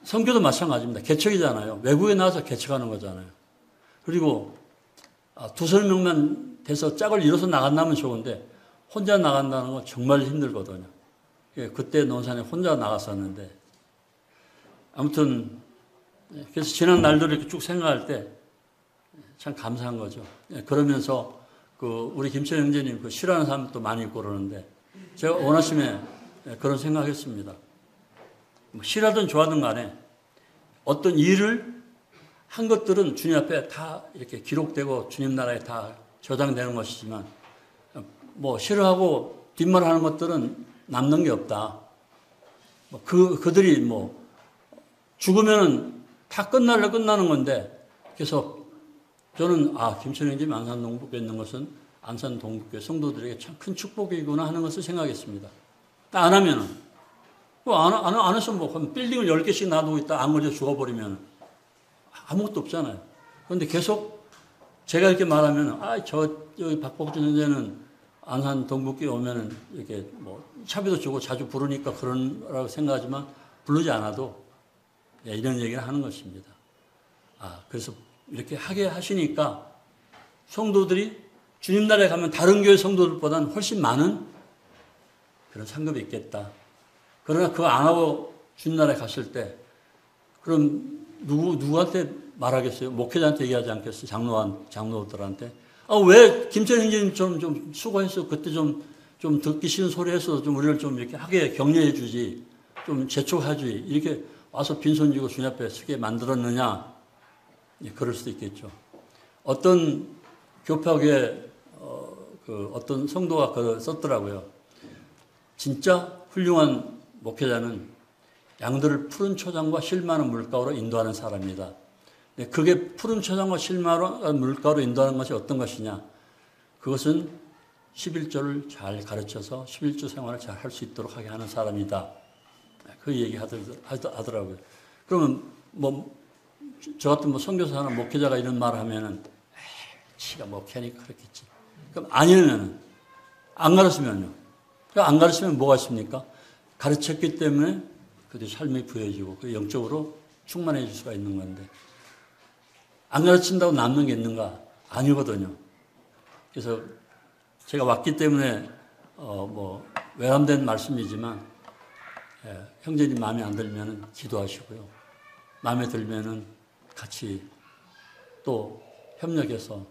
선교도 마찬가지입니다. 개척이잖아요. 외국에 나와서 개척하는 거잖아요. 그리고 두세 명만 돼서 짝을 이뤄서 나간다면 좋은데 혼자 나간다는 건 정말 힘들거든요. 그때 논산에 혼자 나갔었는데 아무튼 그래서 지난 날들을 이렇게 쭉 생각할 때 참 감사한 거죠. 그러면서 우리 김철 형제님 싫어하는 사람도 많이 있고 그러는데 제가 원하심에 그런 생각했습니다. 싫어하든 좋아하든 간에 어떤 일을 한 것들은 주님 앞에 다 이렇게 기록되고 주님 나라에 다 저장되는 것이지만 싫어하고 뒷말하는 것들은 남는 게 없다. 그들이 죽으면 다 끝나는 건데 그래서 저는 김철 형제님 안산동북교에 있는 것은 안산동북교회 성도들에게 참 큰 축복이구나 하는 것을 생각했습니다. 안 하면은 안 해서 빌딩을 10개씩 놔두고 있다 안 걸려 죽어버리면 아무것도 없잖아요. 그런데 계속 제가 이렇게 말하면 여기 박복준 형제는 안산 동북교에 오면은 이렇게 차비도 주고 자주 부르니까 그런라고 생각하지만 부르지 않아도 이런 얘기를 하는 것입니다. 그래서 이렇게 하게 하시니까 성도들이 주님 나라에 가면 다른 교회 성도들보다는 훨씬 많은 그런 상급이 있겠다. 그러나 그거 안 하고 주님 나라에 갔을 때 그럼 누구한테 말하겠어요? 목회자한테 얘기하지 않겠어요? 장로들한테. 왜 김철 형제님 좀 수고했어. 그때 좀 듣기 싫은 소리 해서 좀 우리를 좀 이렇게 하게 격려해 주지. 좀 재촉하지. 이렇게 와서 빈손 쥐고 주님 앞에 서게 만들었느냐. 그럴 수도 있겠죠. 어떤 교파교회 어떤 성도가 썼더라고요. 진짜 훌륭한 목회자는 양들을 푸른 초장과 실 많은 물가로 인도하는 사람이다. 그게 푸른 초장과 실 많은 물가로 인도하는 것이 어떤 것이냐. 그것은 11조를 잘 가르쳐서 11조 생활을 잘 할 수 있도록 하게 하는 사람이다. 그 얘기 하더라고요. 그러면 저 같은 선교사나 목회자가 이런 말을 하면은 지가 목회하니까 그렇겠지. 그럼 아니면은 안 가르치면요. 안 가르치면 뭐가 있습니까? 가르쳤기 때문에 그들의 삶이 부여지고 그 영적으로 충만해질 수가 있는 건데 안 가르친다고 남는 게 있는가? 아니거든요. 그래서 제가 왔기 때문에 외람된 말씀이지만 형제님 마음에 안 들면은 기도하시고요. 마음에 들면은 같이 또 협력해서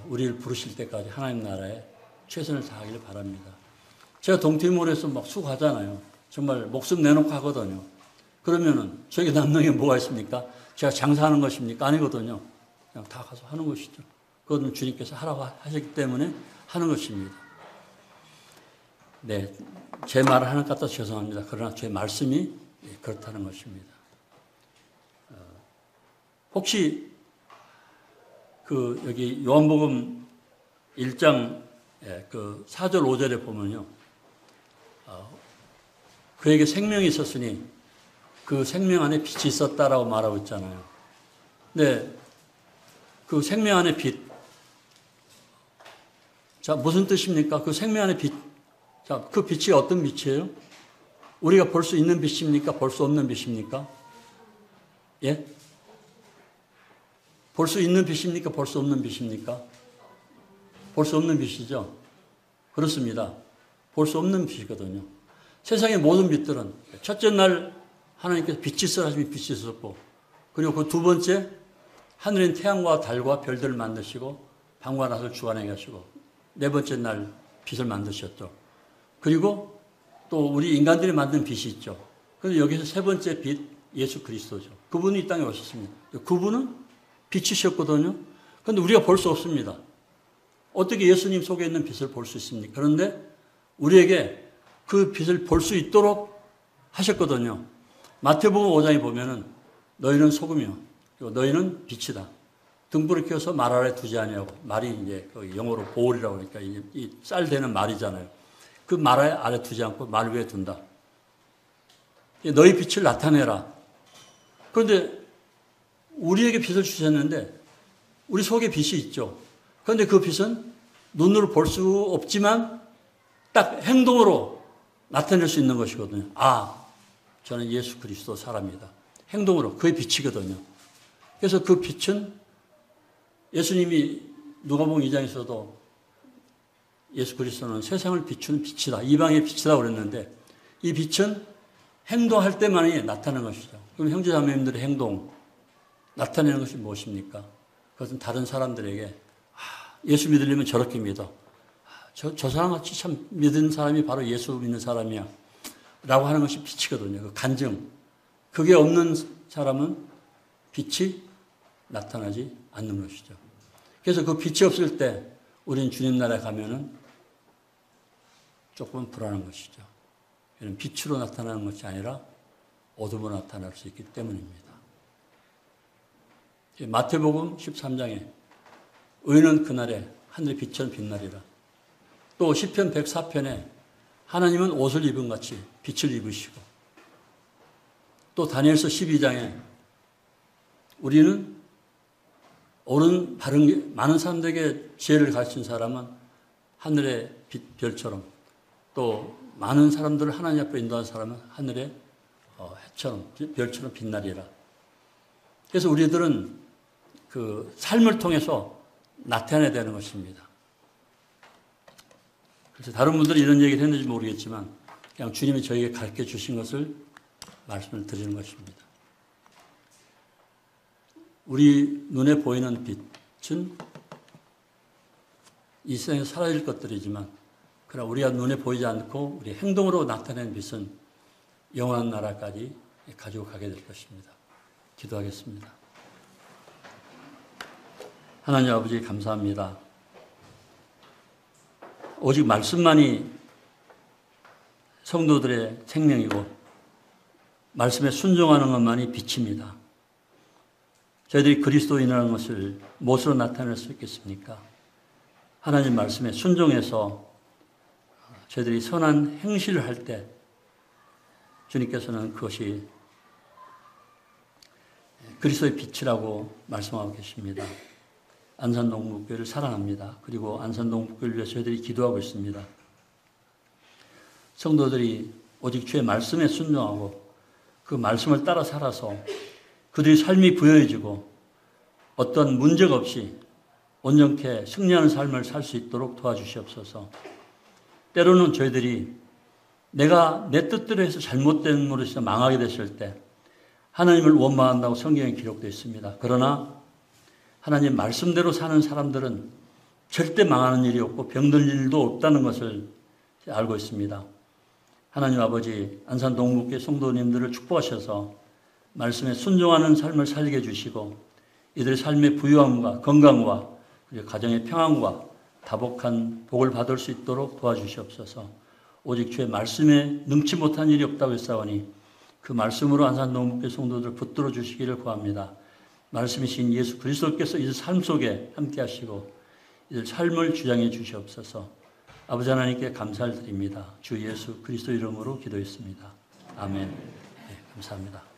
우리를 부르실 때까지 하나님 나라에 최선을 다하기를 바랍니다. 제가 동티모르에서 막 수고하잖아요. 정말 목숨 내놓고 하거든요. 그러면은 저에게 남는 게 뭐가 있습니까? 제가 장사하는 것입니까? 아니거든요. 그냥 다 가서 하는 것이죠. 그것은 주님께서 하라고 하셨기 때문에 하는 것입니다. 네, 제 말을 하는 것 같아서 죄송합니다. 그러나 제 말씀이 그렇다는 것입니다. 혹시 여기 요한복음 1장 4절 5절에 보면요. 그에게 생명이 있었으니 그 생명 안에 빛이 있었다라고 말하고 있잖아요. 네, 그 생명 안에 빛. 자, 무슨 뜻입니까? 그 생명 안에 빛. 자, 그 빛이 어떤 빛이에요? 우리가 볼 수 있는 빛입니까? 볼 수 없는 빛입니까? 예? 볼 수 있는 빛입니까? 볼 수 없는 빛입니까? 볼 수 없는 빛이죠. 그렇습니다. 볼 수 없는 빛이거든요. 세상의 모든 빛들은 첫째 날 하나님께서 빛이 있으라 하시면 빛이 있었고, 그리고 그 두 번째 하늘엔 태양과 달과 별들을 만드시고 밤과 낮을 주관하게 하시고, 네 번째 날 빛을 만드셨죠. 그리고 또 우리 인간들이 만든 빛이 있죠. 그런데 여기서 세 번째 빛 예수 그리스도죠. 그분이 이 땅에 오셨습니다. 그분은 빛이셨거든요. 그런데 우리가 볼 수 없습니다. 어떻게 예수님 속에 있는 빛을 볼 수 있습니까? 그런데 우리에게 그 빛을 볼 수 있도록 하셨거든요. 마태복음 5장에 보면은 너희는 소금이요, 그리고 너희는 빛이다. 등불을 켜서 말 아래 두지 아니하고, 말이 이제 영어로 보울이라고 그러니까 이 쌀 되는 말이잖아요. 그 말 아래 두지 않고 말 위에 둔다. 너희 빛을 나타내라. 그런데 우리에게 빛을 주셨는데 우리 속에 빛이 있죠. 그런데 그 빛은 눈으로 볼 수 없지만 딱 행동으로 나타낼 수 있는 것이거든요. 저는 예수 그리스도 사람이다. 행동으로 그의 빛이거든요. 그래서 그 빛은 예수님이 누가복음 2장에서도 예수 그리스도는 세상을 비추는 빛이다, 이방의 빛이다 그랬는데, 이 빛은 행동할 때만이 나타나는 것이죠. 그럼 형제자매님들의 행동 나타내는 것이 무엇입니까? 그것은 다른 사람들에게 예수 믿으려면 저렇게 믿어. 저 사람같이 참 믿은 사람이 바로 예수 믿는 사람이야. 라고 하는 것이 빛이거든요. 그 간증. 그게 없는 사람은 빛이 나타나지 않는 것이죠. 그래서 그 빛이 없을 때 우리는 주님 나라에 가면은 조금 불안한 것이죠. 이는 빛으로 나타나는 것이 아니라 어둠으로 나타날 수 있기 때문입니다. 마태복음 13장에 의인은 그날에 하늘의 빛처럼 빛나리라. 또 시편 104편에 하나님은 옷을 입은 같이 빛을 입으시고, 또 다니엘서 12장에 우리는 옳은 바른 많은 사람들에게 지혜를 가르친 사람은 하늘의 빛 별처럼, 또 많은 사람들을 하나님 앞에 인도한 사람은 하늘의 해처럼 별처럼 빛나리라. 그래서 우리들은 그 삶을 통해서 나타내야 되는 것입니다. 그래서 다른 분들이 이런 얘기를 했는지 모르겠지만 그냥 주님이 저에게 가르쳐 주신 것을 말씀을 드리는 것입니다. 우리 눈에 보이는 빛은 이 세상에 사라질 것들이지만, 그러나 우리가 눈에 보이지 않고 우리 행동으로 나타내는 빛은 영원한 나라까지 가지고 가게 될 것입니다. 기도하겠습니다. 하나님 아버지 감사합니다. 오직 말씀만이 성도들의 생명이고 말씀에 순종하는 것만이 빛입니다. 저희들이 그리스도인이라는 것을 무엇으로 나타낼 수 있겠습니까? 하나님 말씀에 순종해서 저희들이 선한 행실을 할 때 주님께서는 그것이 그리스도의 빛이라고 말씀하고 계십니다. 안산동북교회를 사랑합니다. 그리고 안산동북교회를 위해서 저희들이 기도하고 있습니다. 성도들이 오직 주의 말씀에 순종하고 그 말씀을 따라 살아서 그들의 삶이 부여해지고 어떤 문제가 없이 온전케 승리하는 삶을 살 수 있도록 도와주시옵소서. 때로는 저희들이 내가 내 뜻대로 해서 잘못됨으로 해서 망하게 됐을 때 하나님을 원망한다고 성경에 기록되어 있습니다. 그러나 하나님 말씀대로 사는 사람들은 절대 망하는 일이 없고 병들 일도 없다는 것을 알고 있습니다. 하나님 아버지, 안산 동북교회 성도님들을 축복하셔서 말씀에 순종하는 삶을 살게 해주시고 이들의 삶의 부유함과 건강과 그리고 가정의 평안과 다복한 복을 받을 수 있도록 도와주시옵소서. 오직 주의 말씀에 능치 못한 일이 없다고 했사오니 그 말씀으로 안산 동북교회 성도들을 붙들어 주시기를 구합니다. 말씀이신 예수 그리스도께서 이들 삶 속에 함께 하시고 이들 삶을 주장해 주시옵소서. 아버지 하나님께 감사를 드립니다. 주 예수 그리스도 이름으로 기도했습니다. 아멘. 네, 감사합니다.